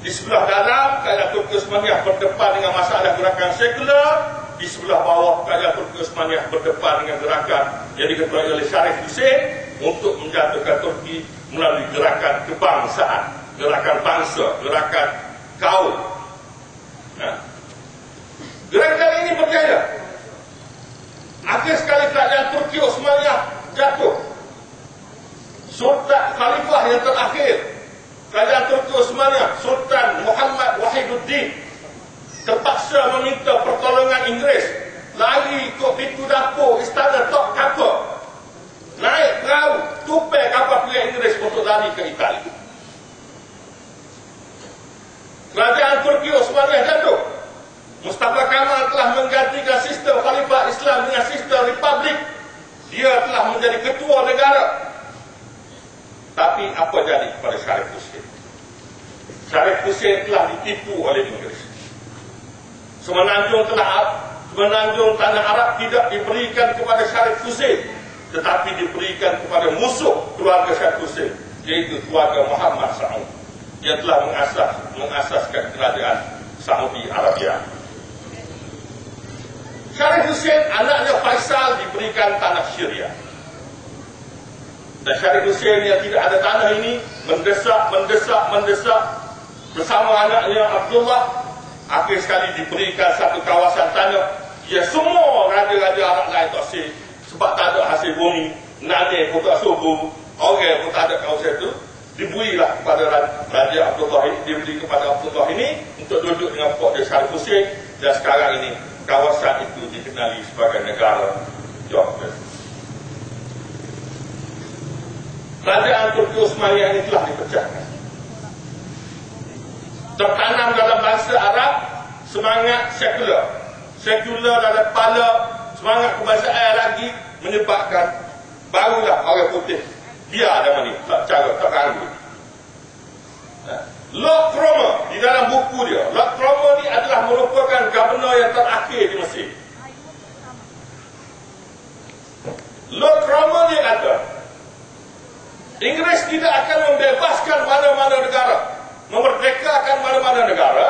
Di sebelah dalam kerajaan Turki Osmaniyah berdepan dengan masalah gerakan sekular. Di sebelah bawah kerajaan Turki Osmaniyah berdepan dengan gerakan yang diketuai oleh Syarif Hussein untuk menjatuhkan Turki melalui gerakan kebangsaan, gerakan bangsa, gerakan kaum. Gerakan ini berjaya. Akhir sekali kerajaan Turki Osmaniyah jatuh. Sultan Khalifah yang terakhir kerajaan Turki Osmaniyah, Sultan Muhammad Wahiduddin, terpaksa meminta pertolongan Inggeris. Lari ikut pintu dapur istana Tok Kapur, naik perahu, tupai kapal pilihan Inggeris untuk lari ke Itali. Kerajaan Turki Osmaniyah jatuh. Mustafa Kamal telah menggantikan sistem Khalifah Islam dengan sistem Republik. Dia telah menjadi ketua negara. Tapi apa jadi kepada Syarif Hussein? Syarif Hussein telah ditipu oleh Inggris. Semenanjung tanah Arab tidak diberikan kepada Syarif Hussein, tetapi diberikan kepada musuh keluarga Syarif Hussein, yaitu keluarga Muhammad Saud yang telah mengasaskan kerajaan Saudi Arabia. Syarif Hussein, anaknya Faisal, diberikan tanah Syria. Dan Syarif Hussein yang tidak ada tanah ini mendesak bersama anaknya Abdullah. Akhir sekali diberikan satu kawasan tanah. Ya, semua raja-raja Arab lain tak sih, sebab tak ada hasil bumi, Nane pun tak subur, orang pun tak ada kawasan itu. Diberilah kepada Raja Abdullah ini, diberi kepada Abdullah ini untuk duduk dengan pok dia Syarif Hussein. Dan sekarang ini kawasan itu dikenali sebagai negara Jordan. Kerajaan Turki Osmaniyah ini telah dipecahkan. Tertanam dalam bangsa Arab semangat sekular. Sekular dalam kepala, semangat kebangsaan lagi menyebabkan barulah orang putih biar ada ni, tak cara, tak ganggu. Lord Cromer di dalam buku dia, Lord Cromer ni adalah merupakan gubernur yang terakhir di Mesir. Lord Cromer ni kata, Inggeris tidak akan membebaskan mana-mana negara, memerdekakan mana-mana negara,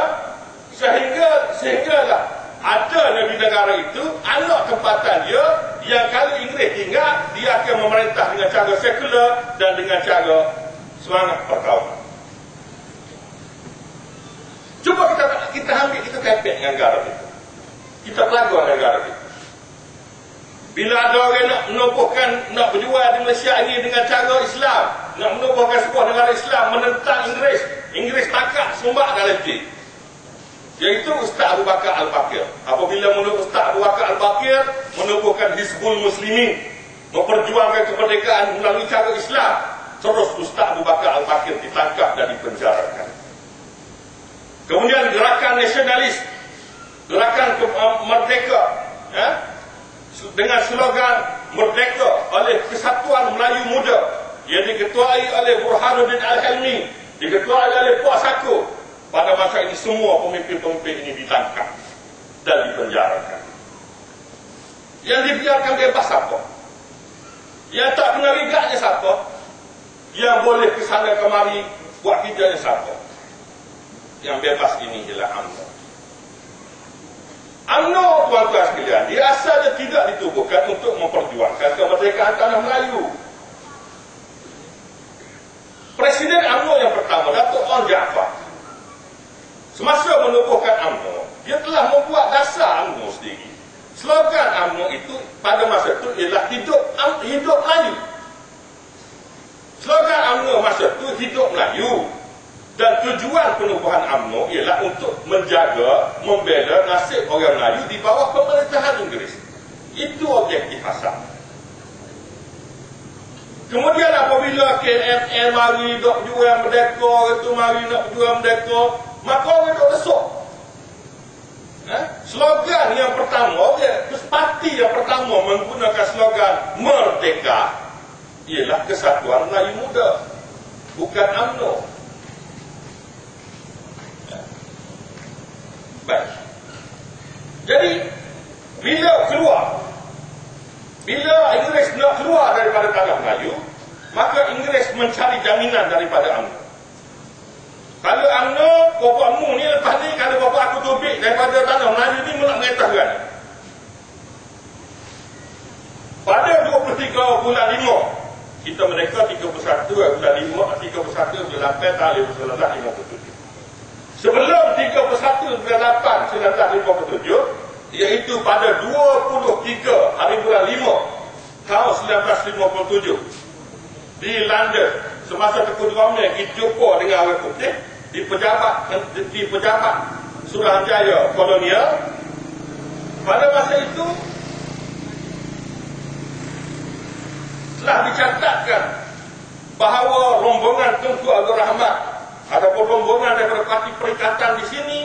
sehinggalah ada di negara itu anak tempatan dia yang kalau Inggeris tinggal, dia akan memerintah dengan cara sekular dan dengan cara semangat perkawanan. Cuba kita ambil, kita tepek dengan negara kita. Kita pelaguan negara kita. Bila ada orang nak menubuhkan, nak berjual di Malaysia ini dengan cara Islam, nak menubuhkan sebuah negara Islam menentang Inggeris, Inggeris tangkap sumbat dalam itu. Iaitu Ustaz Abu Bakar Al-Bakir. Apabila Ustaz Abu Bakar Al-Bakir menubuhkan Hizbul Muslimin, memperjuangkan kemerdekaan melalui cara Islam, terus Ustaz Abu Bakar Al-Bakir ditangkap dan dipenjarakan. Kemudian gerakan nasionalis, gerakan merdeka, dengan slogan merdeka oleh Kesatuan Melayu Muda yang diketuai oleh Burhanuddin Al-Helmi, diketuai oleh Puak Saku. Pada masa ini semua pemimpin-pemimpin ini ditangkap dan dipenjarakan. Yang dibiarkan bebas siapa? Yang tak kena rigaknya siapa? Yang boleh ke sana kemari buat kerjanya siapa? Yang bebas ini ialah UMNO. UMNO, tuan-tuan sekalian, dia asalnya tidak ditubuhkan untuk memperjuangkan kemerdekaan tanah Melayu. Presiden UMNO yang pertama, Datuk Onn Jaafar, semasa menubuhkan UMNO, dia telah slogan UMNO itu pada masa itu ialah hidup Melayu. Slogan UMNO masa itu hidup Melayu. Dan tujuan penubuhan UMNO ialah untuk menjaga, membela nasib orang Melayu di bawah pemerintahan Inggeris. Itu objektif asal. Kemudian apabila KMN mari nak jual merdeka, itu mari nak jual merdeka, maka orang nak besok. Slogan yang pertama, parti yang pertama menggunakan slogan merdeka ialah Kesatuan Melayu Muda, bukan UMNO. Baik. Jadi bila Inggeris nak keluar daripada tanah Melayu, maka Inggeris mencari jaminan daripada UMNO. Kalau UMNO, bapakmu ni lepas ni, kalau bapak aku tobik daripada tanah Melayu ni, nak mengetahukan. Pada 23 bulan 5, kita merdeka 31 bulan 5, 31 bulan 8 tahun 1957. Sebelum 31 bulan 8 1957, iaitu pada 23 hari bulan 5 tahun 1957 di London, semasa Tengku Ramil pergi jumpa dengan orang putih di pejabat Suruhanjaya kolonial. Pada masa itu telah dicatatkan bahawa rombongan Tunku Abdul Rahman ataupun rombongan daripada parti perikatan di sini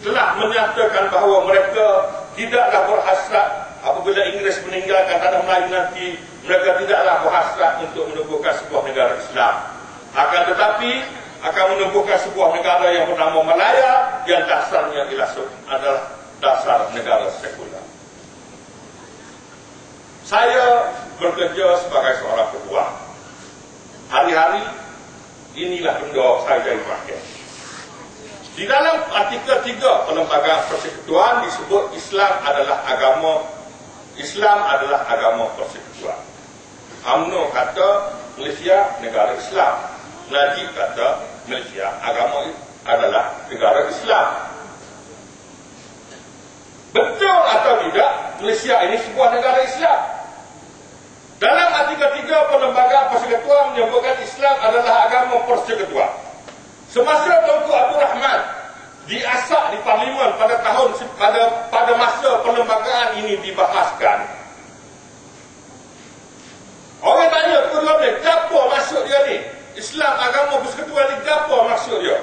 telah menyatakan bahawa mereka tidaklah berhasrat apabila Inggeris meninggalkan tanah Melayu nanti, mereka tidaklah berhasrat untuk menubuhkan sebuah negara Islam. Akan tetapi akan menubuhkan sebuah negara yang bernama Malaya yang dasarnya adalah dasar negara sekular. Saya bekerja sebagai seorang ketua. Hari-hari inilah benda saya jadi pakai. Di dalam artikel 3 Perlembagaan Persekutuan disebut Islam adalah agama persekutuan. UMNO kata Malaysia negara Islam. Najib kata Malaysia adalah negara Islam. Betul atau tidak Malaysia ini sebuah negara Islam? Dalam artikel 3 Perlembagaan Persekutuan menyebutkan Islam adalah agama persekutuan. Semasa Tunku Abdul Rahman diasak di Parlimen pada masa perlembagaan ini dibahaskan, orang tanya kedua dia, apa maksud dia ni? Islam agama persekutuan ni apa maksud dia?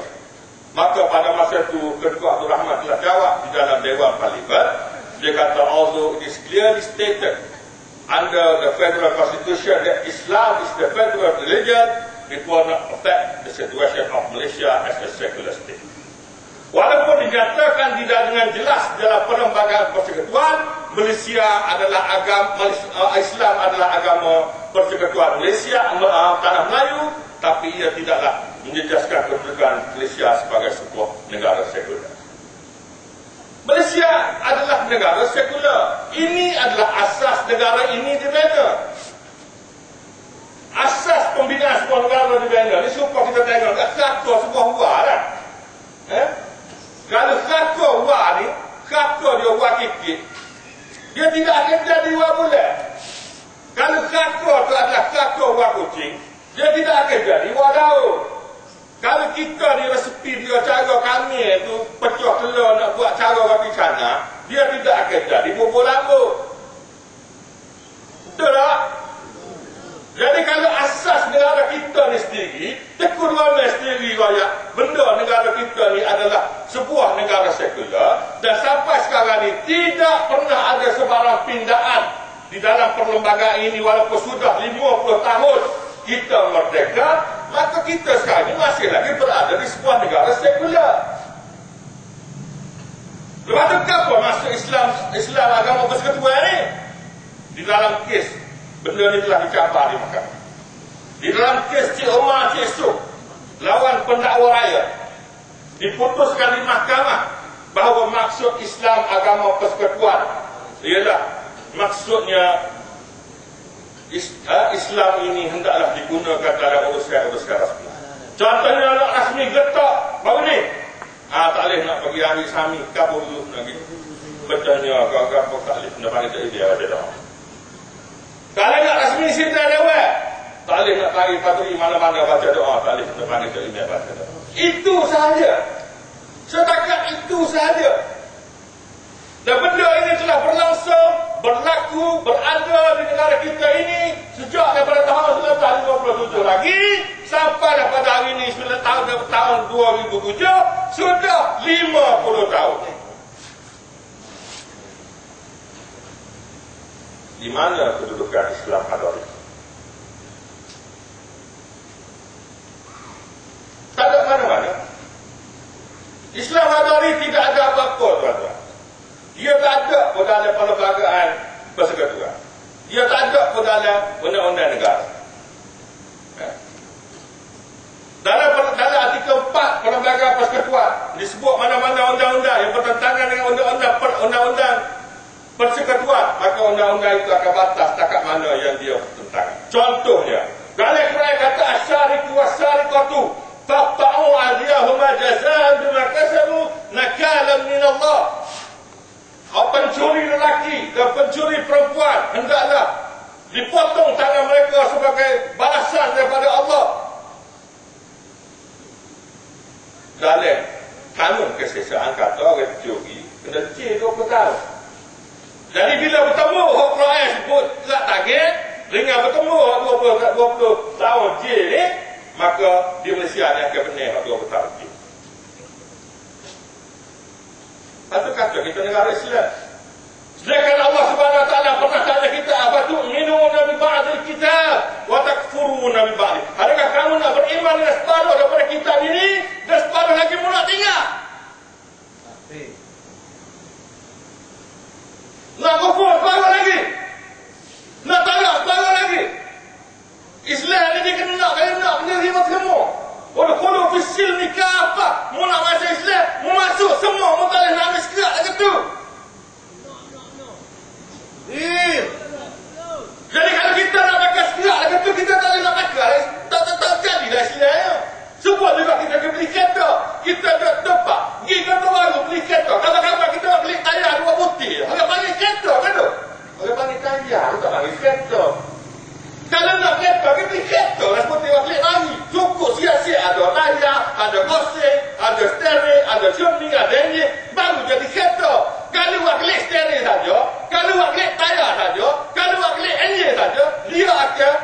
Maka pada masa itu Tunku Abdul Rahman telah jawab di dalam Dewan Parlimen. Dia kata, although it is clearly stated under the Federal Constitution that Islam is the federal religion, it will not affect the situation of Malaysia as a secular state. Walaupun dinyatakan tidak dengan jelas dalam Perlembagaan Persekutuan, Islam adalah agama persekutuan Malaysia, tanah Melayu, tapi ia tidaklah menjejaskan kedudukan Malaysia sebagai sebuah negara sekular. Malaysia adalah negara sekular. Ini adalah asas negara ini dibina. Asas pembinaan sebuah negara dibina. Ini supaya kita tengok kata sebuah war lah. Kalau kata war ni, kata dia war kikik, dia tidak akan jadi war bulat. Kalau kata tu adalah kata war kucing, dia tidak akan jadi war daun. Kalau kita ni resepi dia cara kami tu pecah telur nak buat cara roti canai, dia tidak akan jadi bubur lambut. Betul tak? Jadi kalau asas negara kita ni sendiri, Tengku Ramil sendiri raya, benda negara kita ni adalah sebuah negara sekular, dan sampai sekarang ni tidak pernah ada sebarang pindaan di dalam perlembagaan ini. Walaupun sudah 50 tahun kita merdeka, maka kita sekarang ini masih lagi berada di sebuah negara sekular. Lepas itu apa masuk Islam agama persekutuan ni? Di dalam kes, benda ni telah dicabar di mahkamah. Di dalam kes Cik Omar Cik Esok lawan pendakwa rakyat, diputuskan di mahkamah bahawa maksud Islam agama persekutuan ialah maksudnya Islam ini hendaklah digunakan dalam urusan-urusan rasmi. Contohnya nak rasmi getak baru ni, tak boleh nak pergi hari Sami kabur dulu lagi. bertanya apa tak boleh nak panggil tak dia ada dah. Kalau nak rasmi sini lewat, tak boleh nak panggil patri mana-mana baca doa, tak boleh nak panggil tak boleh baca doa. Itu sahaja. Setakat itu sahaja. Dan benda ini telah berlangsung, berlaku, berada di negara kita ini sejak daripada tahun 1957 lagi sampai pada hari ini tahun 2007 sudah 50 tahun. Di mana kedudukan Islam Hadari? Tak ada mana-mana. Islam Hadari tidak ada apa-apa, tuan-tuan. Dia tak ada pun dalam perlembagaan persekutuan. Dia tak ada pun dalam undang-undang negara. Dalam artikel 4 perlembagaan persekutuan disebut mana-mana undang-undang yang bertentangan dengan undang-undang persekutuan, maka undang-undang itu akan batas takat mana yang dia bertentangan. Contohnya, dalam Quran kata asyariku wasyarikatu faqta'u adiyahuma jazaan bima kasabu nakalan min Allah. Pencuri lelaki dan pencuri perempuan hendaklah dipotong tangan mereka sebagai balasan daripada Allah. Dalam kanun kesesaan kata orang pencuri kena cil 20 tahun. Jadi bila bertemu hak Quran sebut tak target, dengan bertemu 20 tahun cil ni, maka di Malaysia ni akan benar 20 tahun cil. Satu kata kita negara Islam. Sedangkan Allah Subhanahu Wa Taala pernah tanya kita, "Afatu'minuna bi ba'dil kitab wa takfuruna bi ba'd." Adakah kamu nak beriman dengan separuh daripada kitab ini dan separuh lagi mu nak tinggal? Nak kufur separuh lagi? Nak talak separuh lagi? Islam ini kena menerima semua. Walaupun ofisial nikah apa, mu nak masuk Islam, mu masuk semua, mu tak boleh nak ambil sekerak lagi tu. Jadi kalau kita nak pakai sekerak lagi tu, kita tak boleh nak pakai, tak jadilah Islam. Sebab juga kita akan beli kereta, kita ada tempat, pergi kereta baru beli kereta. Kalau kita nak beli tayar 2 butir, orang panggil kereta kan tu? Orang panggil tayar, tak panggil kereta. Kalau nak kereta, kita beli kereta lah seperti orang beli lari. Cukup sia-sia ada tayar, ada goseng, ada steering, ada chimney, ada enjin, baru jadi kereta. Kalau awak klik steering saja, kalau awak klik tayar saja, kalau awak klik enjin saja, dia akan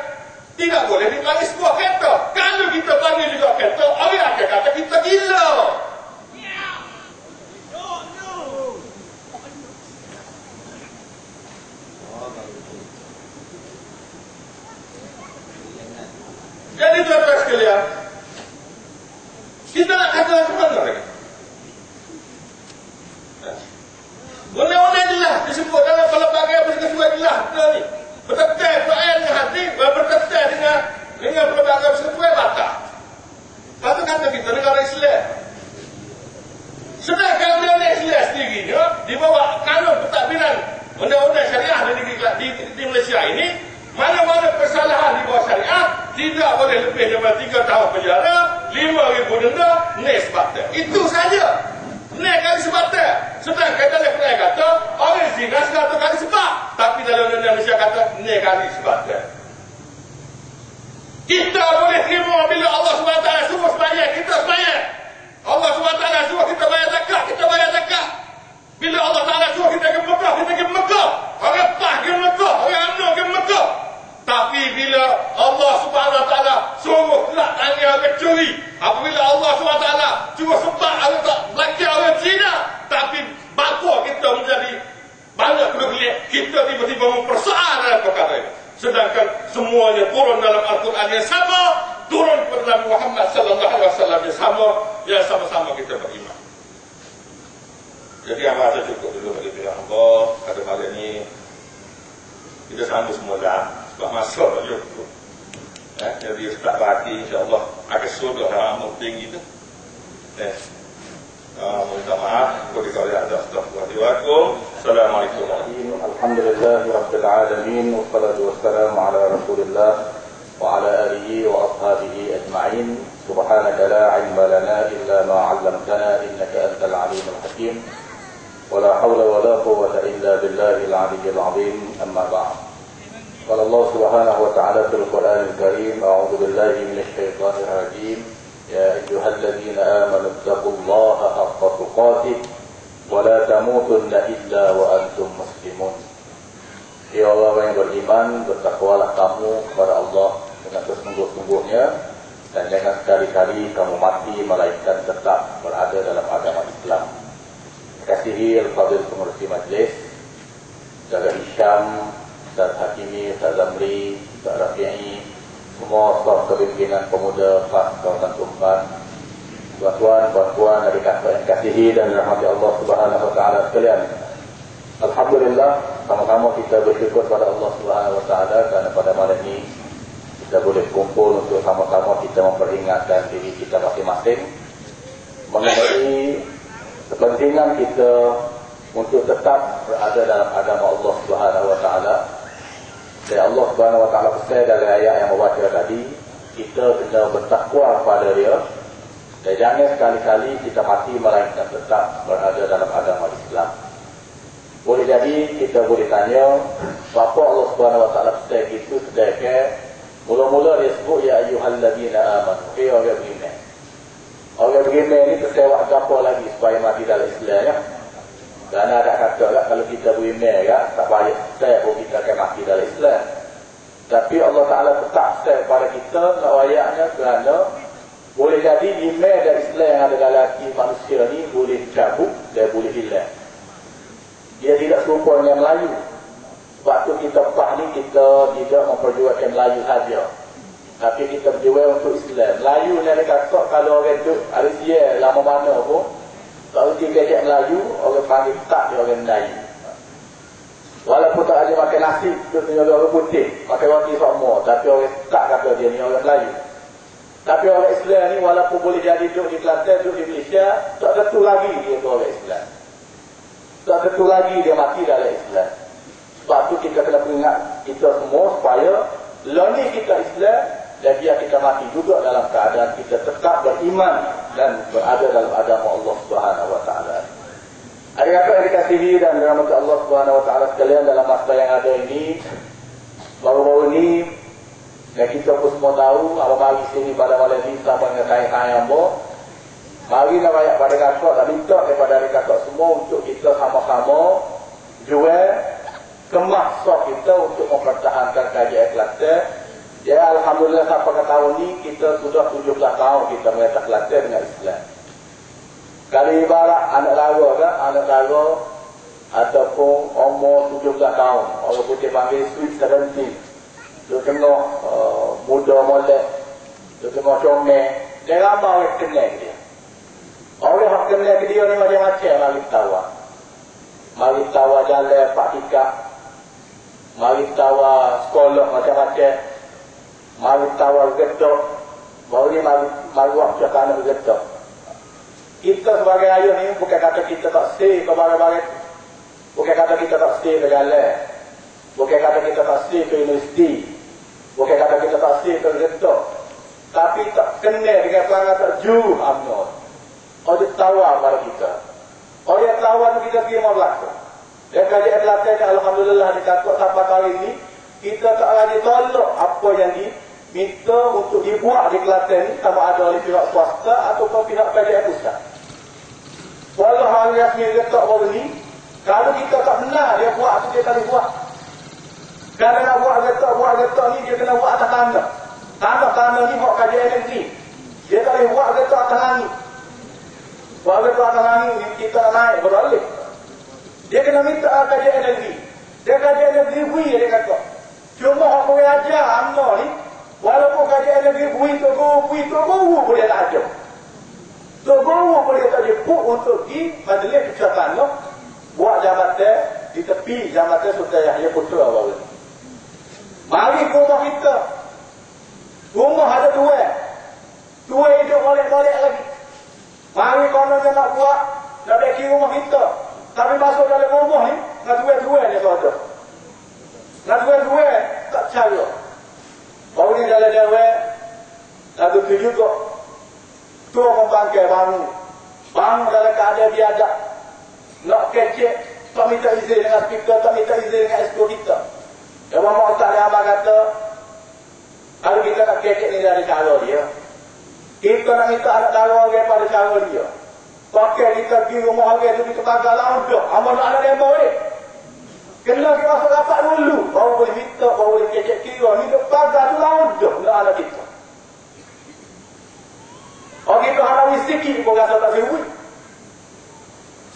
tidak boleh dipanggil sebuah kereta. Kalau kita panggil juga kereta, orang akan kata kita gila. Jadi tuan-tuan sekalian, kita nak kata ke mana lagi? Undang-undang jelas disebut dalam pelbagai persekutuan jelas ni. Bertentangan Quran dengan hadis, bertentangan dengan pelbagai persekutuan batal. Satu kata kita negara Islam. Sedangkan undang-undang Islam sendirinya di bawah kanun pentadbiran undang-undang syariah di Malaysia ini, mana-mana kesalahan di bawah syariah tidak boleh lebih daripada 3 tahun penjara, 5,000 denda, nisbatan. Itu saja. Naik kali sebatan. Sedangkan dalam Quran kata orang zina 100 kali sebab, tapi dalam undang-undang Malaysia kata naik kali sebatan. Kita boleh terima bila Allah SWT suruh sembahyang, kita sembahyang. Allah SWT suruh kita bayar zakat, kita bayar zakat. Bila Allah Ta'ala suruh kita ke Mekah, kita ke Mekah. Orang Pah ke Mekah, orang UMNO ke Mekah. Tapi bila Allah Subhanahu Wa Taala suruh kelak tanya orang curi, apabila Allah Subhanahu Wa Taala suruh sebat orang tak laki orang Cina, tapi bapa kita menjadi banyak kerugian, kita tiba-tiba mempersoal dalam perkara ini. Sedangkan semuanya turun dalam Al-Quran yang sama, turun kepada Nabi Muhammad Sallallahu Alaihi Wasallam yang sama, yang sama-sama kita beriman. Jadi apa saja cukup dulu bagi pihak Allah. Pada hari ini kita sambung semua dah. Sebab masuk je. Jadi setelah berhati insya-Allah akan sudah amal tinggi tu. Minta maaf kepada kalian ada astagfirullahaladzim. Assalamualaikum. Alhamdulillahirabbil alamin wassalatu wassalamu ala Rasulillah wa ala alihi wa ashabihi ajma'in. Subhanaka la ilma lana illa ma 'allamtana innaka antal alimul hakim. ولا حول ولا قوة إلا بالله العلي العظيم أما بعد قال الله سبحانه وتعالى في القرآن الكريم أعوذ بالله من الشيطان الرجيم يا أيها الذين آمنوا اتقوا الله حق تقاته ولا تموتن إلا وأنتم مسلمون. Ya Allah yang beriman, bertakwalah kamu kepada Allah dengan sesungguh-sungguhnya, dan jangan sekali-kali kamu mati melainkan tetap berada dalam agama Islam. Kasihi Al-Fadhil Pengurusi Majlis, Jaga Hisham, Ustaz Hakimi, Ustaz Zamri, Ustaz Rafi'i, semua staf kepimpinan pemuda PAS Kawasan Tumpan, tuan-tuan, puan-puan, adik-adik yang kasihi dan dirahmati Allah Subhanahu wa taala sekalian. Alhamdulillah, sama-sama kita bersyukur pada Allah Subhanahu wa taala kerana pada malam ini kita boleh kumpul untuk sama-sama kita memperingatkan diri kita masing-masing mengenai kepentingan kita untuk tetap berada dalam agama Allah Subhanahu wa taala. Dan Allah Subhanahu wa taala pesan dalam ayat yang membaca tadi, kita kena bertakwa kepada Dia dan jangan sekali-kali kita mati melainkan tetap berada dalam agama Islam. Boleh jadi kita boleh tanya, apa Allah Subhanahu wa taala pesan itu sedangkan mula-mula dia sebut ya ayyuhallazina amanu, hey orang beriman. Orang beriman ni tersewa apa lagi supaya mati dalam Islam ya. Kerana ada kata lah, kalau kita beriman ya, tak payah saya pun kita akan mati dalam Islam. Tapi Allah Ta'ala tetap saya pada kita ayatnya kerana boleh jadi iman dan Islam yang ada dalam hati manusia ni boleh dicabut dan boleh hilang. Dia tidak serupa dengan Melayu. Sebab tu kita PAS ni kita tidak memperjuangkan Melayu saja, tapi kita berjuang untuk Islam. Melayu ni ada kata kalau orang tu ada siap lama mana pun, kalau dia kejap Melayu, orang panggil tak dia orang Melayu. Walaupun tak ada makan nasi, tu orang putih, makan roti semua, tapi orang tak kata dia ni orang Melayu. Tapi orang Islam ni walaupun boleh jadi duduk di Kelantan, duduk di Malaysia, tak tentu lagi dia tu orang Islam. Tak tentu lagi dia mati dalam Islam. Sebab tu kita kena peringat kita semua supaya learning kita Islam dan biar kita mati juga dalam keadaan kita tetap beriman dan berada dalam agama Allah Subhanahu wa taala. Adik-adik yang dikasihi dan dirahmati Allah Subhanahu wa taala sekalian, dalam masa yang ada ini, baru-baru ini, dan kita pun semua tahu, apa mari sini pada malam ini sama dengan saya ambo. Mari nak rakyat pada kakak dan minta daripada kakak semua untuk kita sama-sama jual kemas sok kita untuk mempertahankan kajian Kelantan. Ya alhamdulillah sampai ke tahun ni kita sudah 17 tahun kita mengajar Kelantan dengan Islam. Kali ibarat anak lara kan, anak lara ataupun umur 17 tahun, orang putih panggil sweet 17. Dia tengok muda molek, dia tengok comel, dia ramai orang kenal dia. Orang yang kenal ke dia ni macam-macam mari tawa. Mari tawa jalan Pak Tika, mari tawa sekolah macam-macam, mari tawa getok, baru ni mari waktu kerana getok. Kita sebagai ayah ni bukan kata kita tak stay ke barang-barang, bukan kata kita tak stay ke jalan, bukan kata kita tak stay ke universiti, bukan kata kita tak stay ke getok, tapi tak kenal dengan perangai terjuh amno. Orang tawa pada kita. Orang tawa tu kita pergi berlaku. Dan kajian Kelantan ni alhamdulillah dikatakan sampai kali ini kita tak lagi tolak apa yang diminta untuk dibuat di Kelantan ni, sama ada oleh pihak swasta ataupun pihak kajian pusat. Walau hari rasmi getok baru ni, kalau kita tak benar dia buat tu dia tak boleh buat. Kalau nak buat getok ni dia kena buat atas tanah. Tanah ni buat kajian negeri. Dia tak boleh buat getok atas langit. Buat getok atas langit kita naik beralih. Dia kena minta kajian negeri. Dia kajian negeri bui dia kata. Cuma aku boleh ajar amno ni, walaupun kajian negeri bui tu boleh tak ajar. Tu boleh tak jemput untuk di majlis kecamatan no. Buat jambatan di tepi jambatan Sultan Yahya Putra baru. Mari ke rumah kita. Rumah ada dua. Dua hidup balik-balik lagi. Mari kononnya nak buat, nak beki rumah kita. Tapi masuk dalam rumah ni, nak dua-dua ni kata. Nak dua-dua, tak cara. Baru ni dalam dewa, lagu tu juga. Tu orang bangkai bangun. Bangun dalam keadaan biadab. Nak kecek minta izin dengan speaker, tak minta izin dengan exco kita. Yang Muhammad Ustaz Abang kata, kalau kita nak kekek ni dari cara dia, kita nak minta anak dara orang pada cara dia. Pakai kita pergi rumah orang tu, kita pagar lah udah. Amal nak anak dia boleh. Kena kita masuk rapat dulu. Baru boleh minta, baru boleh kekek kira. Ni duk pagar tu lah udah. Nak anak kita. Orang kita harap sikit pun rasa tak siwi.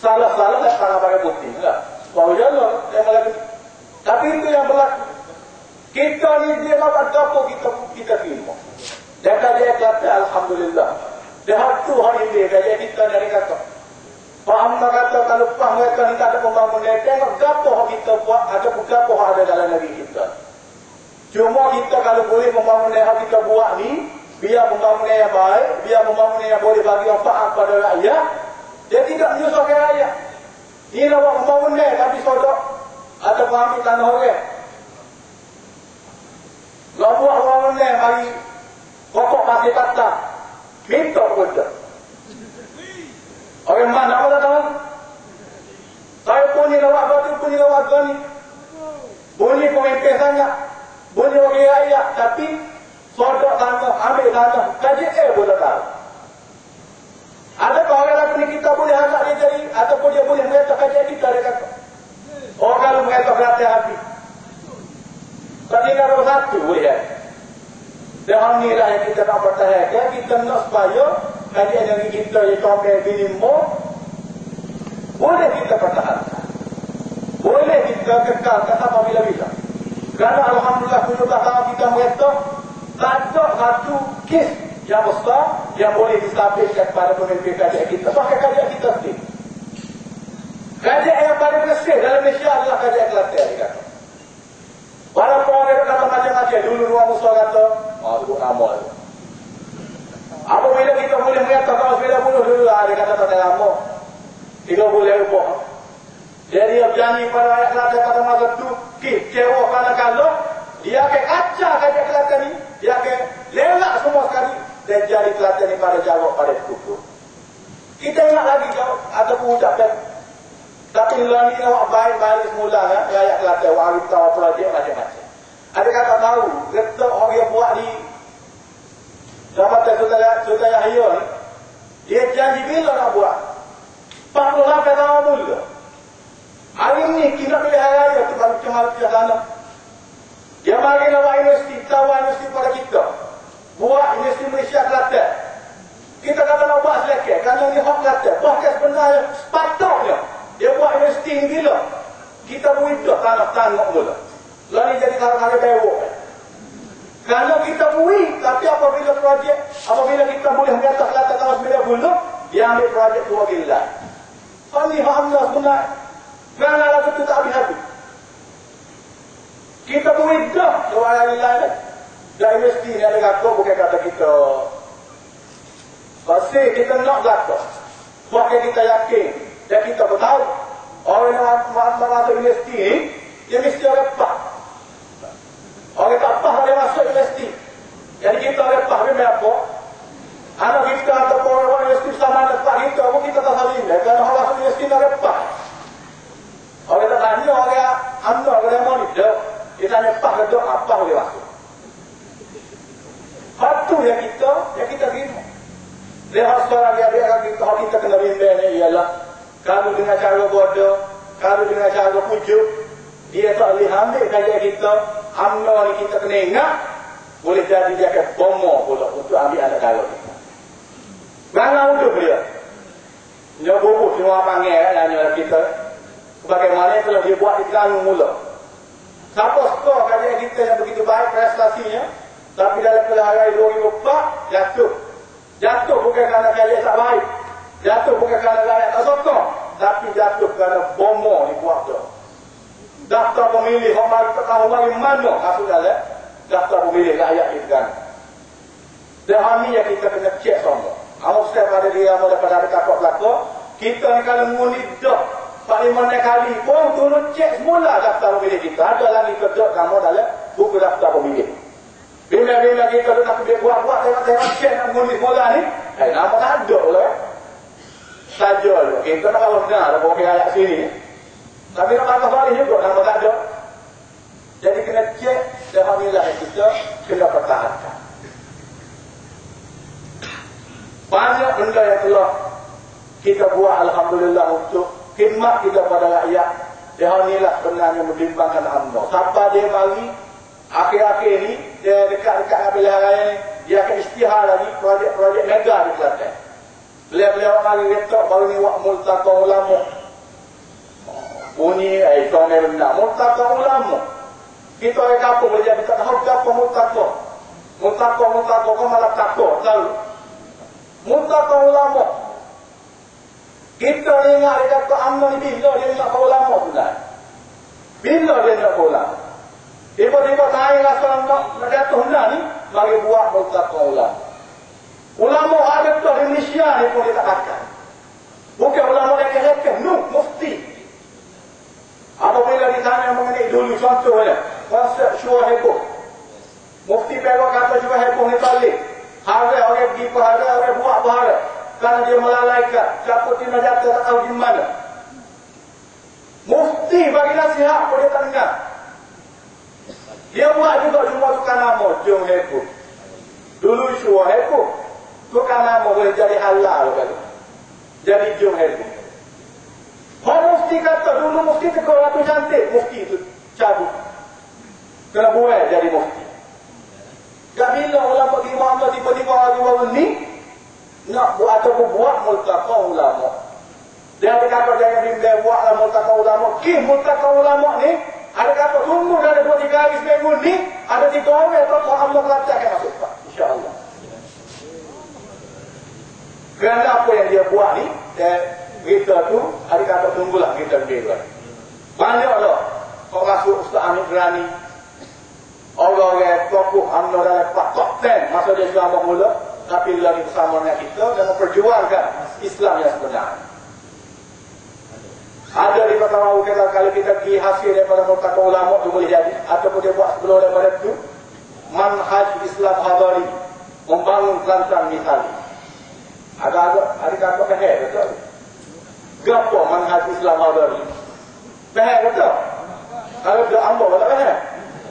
Salah-salah tak tangan pakai putih. Baru jalan. Tapi itu yang berlaku. Kita ni dia dapat apa kita terima. Dan dia kata alhamdulillah. Dia tu hari ini gaya kita dari kata. Faham tak kata kalau faham mereka ni tak ada pembangunan. Tengok gapo kita buat ataupun gapo ada dalam negeri kita. Cuma kita kalau boleh membangun yang kita buat ni, biar pembangunan yang baik, biar pembangunan yang boleh bagi manfaat pada rakyat, dia tidak menyusahkan rakyat. Ini nak buat pembangunan tapi sodok atau ambil tanah orang. Nak buat pembangunan bagi pokok mati patah, minta pun tak. Orang mana apa tak tahu? Saya pun ni lawak batu, pun ni lawak ni. Boleh pemimpin sangat, boleh orang rakyat, tapi sodok tanah, ambil tanah, KJL pun tak tahu. Adakah orang lain ni kita boleh hantar dia jadi, ataupun dia boleh mengatak KJL kita, dia kata. Orang kalau mengatak perhatian hati. Tapi kalau satu boleh kan? Dan inilah yang kita nak pertahankan, kita nak supaya kajian yang kita yang sampai minimum boleh kita pertahankan, boleh kita kekalkan apabila-bila. Kerana alhamdulillah 17 tahun kita mereka tak ada satu kes yang besar yang boleh distabilkan kepada pemimpin kajian kita. Bahkan kajian kita sendiri, kajian yang paling bersih dalam Malaysia adalah kajian Kelantan, dikata. Walaupun orang kata macam-macam, dulu Luar Musa kata, sebut nama itu. Apabila kita boleh mengatakan kalau 90 dulu lah, dia kata tak lama. 30 ubah. Jadi dia berjanji pada rakyat Kelantan pada masa itu, kecewa kerana kalau dia akan kacau kajian Kelantan ni, dia akan lelak semua sekali dan jadi Kelantan ni pada jawab pada kuku. Kita ingat lagi jawab ataupun ucapkan. Tapi lah ni awak baik-baik semula ya, rakyat Kelantan, orang tahu projek macam-macam. Ada kata tahu, kata orang yang buat di Jabatan Sultan Yahya ni, dia janji bila nak buat 48 tahun mula. Hari ni kita pilih hari raya tu baru cemal pihak sana. Dia bagi nak buat universiti, tawar universiti pada kita, buat universiti Malaysia Kelantan. Kita kata nak buat selekeh, kerana ni hak Kelantan. Bahkan sebenarnya sepatutnya dia buat universiti ni bila kita buidah tanah tanggung mula. Lalu jadi kalau-kalau tewok. Kerana kita buih, tapi apabila projek, apabila kita boleh mengatas Kelantan tahun 90, dia ambil projek dua gila. Ini Allah sebenarnya. Kerana lagu itu tak habis-habis. Kita buih dah, dua gila ni. Dan universiti ni ada kata, bukan kata kita. Pasti kita nak kata. Bahkan kita yakin. Dan kita tahu orang yang masuk universiti ni, dia mesti repah. Orang tak pah dia masuk universiti. Jadi kita repah memang apa? Anak kita ataupun orang universiti sama ada tak kita, pun kita tak saling. Kerana orang masuk universiti nak repah. Orang tak tanya orang anda, orang yang monitor, dia tanya pah ke dok, apa boleh masuk. Satu yang kita terima. Dia harus seorang kita kena bimbangnya ialah kalau dengan cara bodoh, kalau dengan cara pujuk, dia tak boleh ambil kajian kita. UMNO ni kita kena ingat, boleh jadi dia akan bomo pula untuk ambil anak cara kita. Kerana untuk dia, dia bubuh semua panggil hanya kita. Bagaimana kalau dia buat di Terengganu mula. Siapa skor kajian kita yang begitu baik prestasinya, tapi dalam pilihan 2004 jatuh. Jatuh bukan kerana kajian tak baik. Jatuh bukan kerana rakyat tak sokong, tapi jatuh kerana bomo dibuat tu. Daftar pemilih, orang tahu bagi mana maksudnya daftar pemilih rakyat itu kan. Dan ini yang kita kena cek semua. Kalau setiap ada dia mau daripada ada kakak belakang, kita ni kalau mengundi dah 4-5 kali pun turun cek semula daftar pemilih kita. Ada lagi kedok kamu dalam buku daftar pemilih. Bila-bila kita nak buat-buat tengok cek nak mengundi semula ni, nama tak ada lah. Saja kita nak kalau benar ada orang rakyat sini. Tapi nak bantah balik juga, nama tak ada. Jadi kena cek, dan inilah yang kita kena pertahankan. Banyak benda yang telah kita buat Alhamdulillah untuk khidmat kita pada rakyat. Dan inilah sebenarnya membimbangkan Allah. Sampai dia mari, akhir-akhir ni, dia dekat-dekat dengan pilihan raya ni, dia akan istihar lagi projek-projek mega di Kelantan. Beliau-beliau mari letak baru ni buat multaqah ulama. Bunyi, itu ni benar. Multaqah ulama. Kita orang kampung boleh jadi tak tahu apa multaqah. Multaqah kau malah takut. Tahu? Multaqah ulama. Kita ingat dia kata UMNO ni bila dia nak kau ulama pula. Bila dia nak kau ulama. Tiba-tiba saya rasa nak jatuh hendak ni, mari buat multaqah ulama. Ulama ada tu di Malaysia ni pun dia tak akan. Bukan ulama yang kira-kira, no, mufti. Apabila ditanya mengenai dulu contohnya, konsep syurah heboh. Mufti perak kata syurah heboh ni balik. Hari orang pergi pahara, orang buat pahara. Kerana dia melalaikan, siapa tina jatuh tak tahu di mana. Mufti bagi nasihat pun dia tak dengar. Dia buat juga cuma tukar nama, jom heboh. Dulu syurah heboh. Tukar nama boleh jadi halal kan. Jadi jom heboh. Orang mufti kata, dulu mufti tekor ratu cantik. Mufti itu cabut. Kena buat jadi mufti. Tak bila ulama pergi Muhammad tiba-tiba hari baru ni, nak buat ataupun buat multaqah ulama. Dia ada kata jangan bimbang buatlah multaqah ulama. Multaqah ulama ni, ada kata tunggu dari 2-3 hari seminggu ni, ada 3 orang atau Allah Kelantan akan masuk Pak. InsyaAllah. Kerana apa yang dia buat ni, kita tu, ada kata tunggulah kita berdua. Banyaklah kau masuk Ustaz Amin Berani. Orang-orang tokoh UMNO dalam top 10 masa dia Islam mula, tapi lagi bersama dengan kita dan memperjuangkan Islam yang sebenar. Ada di kota mahu kata kalau kita pergi hasil daripada multaqah ulama tu boleh jadi, ataupun dia buat sebelum daripada itu manhaj Islam hadari, membangun Kelantan misalnya. Ada kata pahal betul. Gapo manhaj Islam hadari? Pahal betul. Kalau dia ambil tak pahal.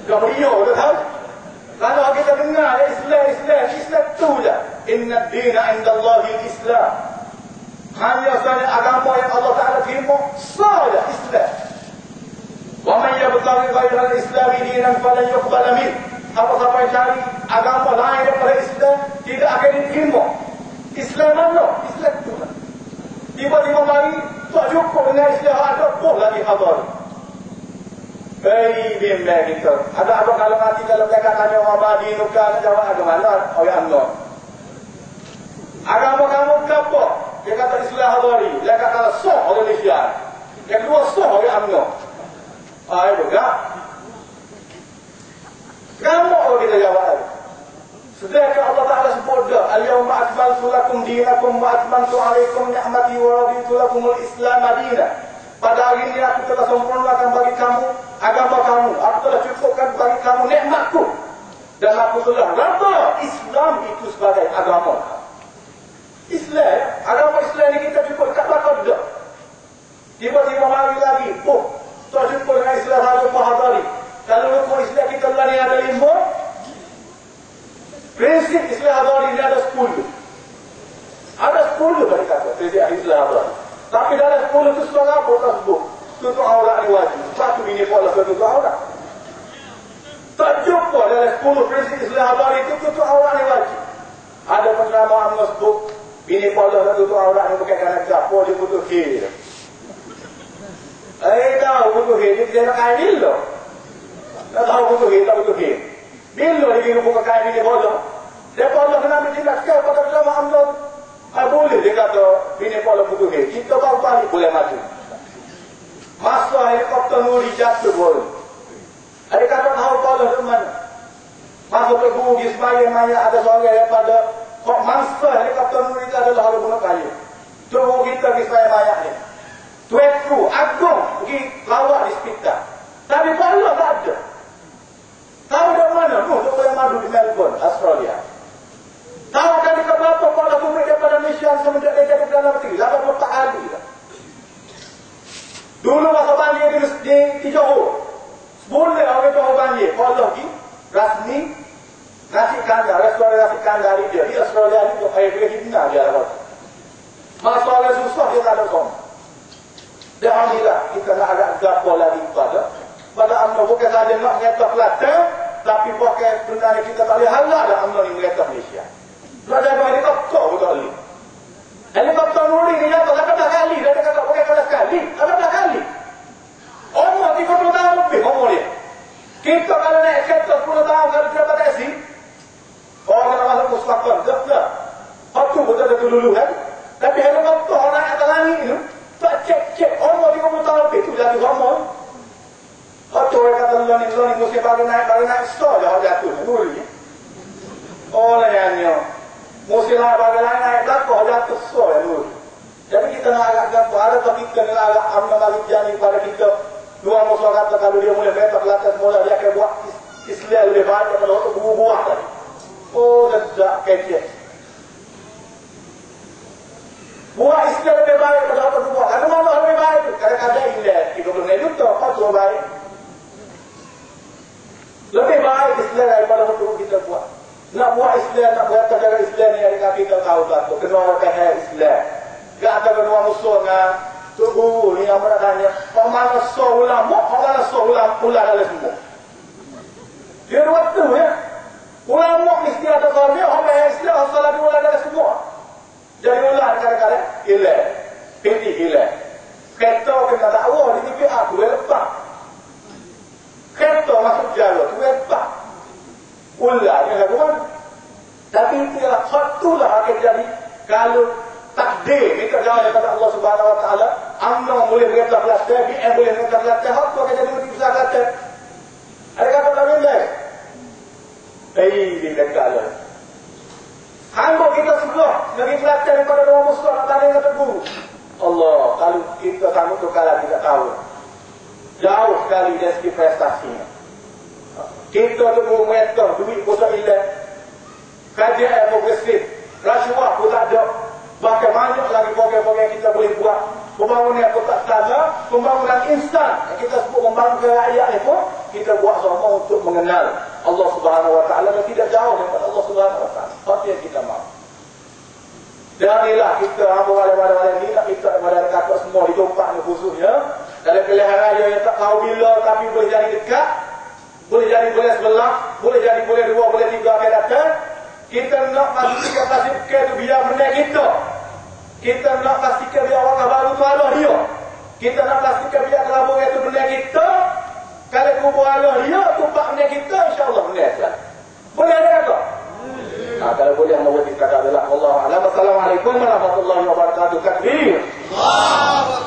Kau beriau tu tahu. Kalau kita dengar Islam tu je. Inna dina indallahi Islam. Hanya sahaja agama yang Allah Ta'ala terima sahaja Islam. Wa man yabtaghi ghayra al-Islam dinan falan yuqbal min. Apa-apa yang cari agama lain daripada Islam tidak akan diterima. Islam mana? Islam tu lah. Tiba-tiba mari tak cukup dengan Islam ada pun lagi hadar. Bimbang kita. Ada apa kalau nanti kalau mereka tanya orang Madi Nuka, jawab agama mana? Orang UMNO. Agama kamu apa? Dia kata Islam hadari. Dia kata soh orang Malaysia. Yang kedua soh orang UMNO. Itu tak? Kamu orang kita jawab. Sedangkan Allah Ta'ala sebut dah, Al-yawma akmaltu lakum dinakum wa atmamtu alaikum ni'mati wa raditu lakumul Islam madinah. Pada hari ini aku telah sempurnakan bagi kamu agama kamu. Aku telah cukupkan bagi kamu nikmatku. Dan aku telah rata Islam itu sebagai agama. Islam, agama Islam ini kita cukup dekat belakang dah. Tiba-tiba mari lagi, tak cukup dengan Islam harus menghadari. Kalau rukun Islam kita telah ni ada 5, prinsip Islam hadari ini ada 10. Ada 10 tadi kata, prinsip Islam hadari. Tapi dalam 10 itu sebagai apa tak sebut? Tutup aurat ni wajib. Satu ini pola tutup aurat. Tak jumpa dalam 10 prinsip Islam hadari itu tutup aurat ni wajib. Ada penceramah UMNO sebut, bini pola tutup aurat ni bukan kerana gapo dia butuh khir. Tahu butuh khir, dia nak kain dulu. Tak tahu butuh khir, tak butuh khir. Bila dia buka kain bini pola, dia pola kena ambil tindak kau pada penceramah UMNO. Boleh dia kata bini pola butuh khir. Kita baru balik boleh maju. Masa helikopter Nuri jatuh boleh. Ada kata tahu pola ke mana? Masuk ke guru di sembahyang maya ada seorang daripada kok mangsa helikopter Nuri itu adalah harus guna kayu. Tunggu kita di sembahyang maya ni. Tuanku agung pergi lawak di hospital. Tapi pola tak ada. Tahu dari mana? Dia boleh madu di Melbourne, Australia. Tahu kali ke berapa pola publik daripada Malaysia semenjak dia jadi Perdana Menteri? 84 kali. Dulu masa banjir di dia, kalau lagi rasmi nasi kandar, restoran nasi kandar dia di Australia ni untuk air hidna dia lah. Masalah susah dia tak ada kom. Dan alhamdulillah kita nak agak gapo lagi pada UMNO bukan saja nak mengetak Kelantan, tapi pakai benda ni kita tak boleh halal dah UMNO ni mengetak Malaysia. Belajar bagi helikopter betul ni. Helikopter nuri ni jatuh 18 kali, dah kata pakai 18 kali, 18 kali. Umur 30 tahun lebih umur dia. Kita kalau naik kereta 10 tahun kalau kita dapat taksi, orang kena masuk musfakon, tak. Itu betul-betul dulu kan. Tapi helikopter orang naik atas langit ni, tak cek umur 30 tahun lebih, itu jatuh umur. Itu orang kata lo ni mesti baru naik store dah jatuh, nuri. Orang yang mesti naik belakang jatuh store, nuri. Jadi kita nak agak gapo, ada tak kita ni agak UMNO bagi jani pada kita. Dua musuh kata kalau dia mulai metak Kelantan semula dia akan buat Islam lebih banyak daripada waktu buah tadi. Oh, tak kecil. Buat Islam lebih baik daripada waktu buah. Ada mana lebih baik? Kadang-kadang indah. Kita belum hidup tu, apa tu baik? Lebih baik Islam daripada waktu kita buat. Nak buat Islam, nak buat negara Islam ni yang kita tahu tak? Kena orang Islam. Tak ada kedua musuh dengan Tuh, ni yang bertanya, orang mana sah ulama, orang mana sah ulama dalam semua. Dia dua tu ya. Ulama mesti ada kalau dia, orang yang Islam, orang salah di ulama dalam semua. Jadi ulama kadang-kadang, hilang. Pinti hilang. Kereta kena dakwah di TV aku, lepas. Kereta masuk jalur, tu lepas. Ulama, dia lakukan. Tapi itu ialah satu lah akan jadi, kalau takdir minta jawab daripada Allah Subhanahu Wa Taala, UMNO boleh mengetak Kelantan, BM boleh mengetak Kelantan, hak tu akan jadi lebih besar Kelantan. Ada kata lain lain. Dia kata Allah. Hamba kita semua negeri Kelantan daripada orang Muslim nak tanya kata guru. Allah, kalau kita sanggup tu kalah tidak tahu. Jauh sekali dari segi prestasinya. Kita tu mengetak duit pusat ilah, kajian progresif, rasuah pun tak ada. Bahkan banyak lagi program-program yang kita boleh buat. Pembangunan kota standar, pembangunan instan. Yang kita sebut membangun rakyat ni pun, kita buat semua untuk mengenal Allah Subhanahu Wa Taala dan tidak jauh daripada Allah Subhanahu Wa Taala. Apa yang kita mahu. Dan inilah kita hamba-hamba ni nak minta kepada kata semua di tempat ni khususnya. Dalam pilihan raya yang tak tahu bila tapi boleh jadi dekat, boleh jadi boleh sebelah, boleh jadi boleh dua, boleh tiga akan datang. Kita nak pastikan pastikan itu biar benda kita. Kita nak pastikan biar orang baru tu Allah dia. Kita nak pastikan biar kelabur itu benda kita. Kalau kubur Allah dia, tupak benda kita, insyaAllah benda Islam. Boleh ada kata? Kalau boleh, Allah kata adalah Allah. Assalamualaikum warahmatullahi wabarakatuh. Takbir.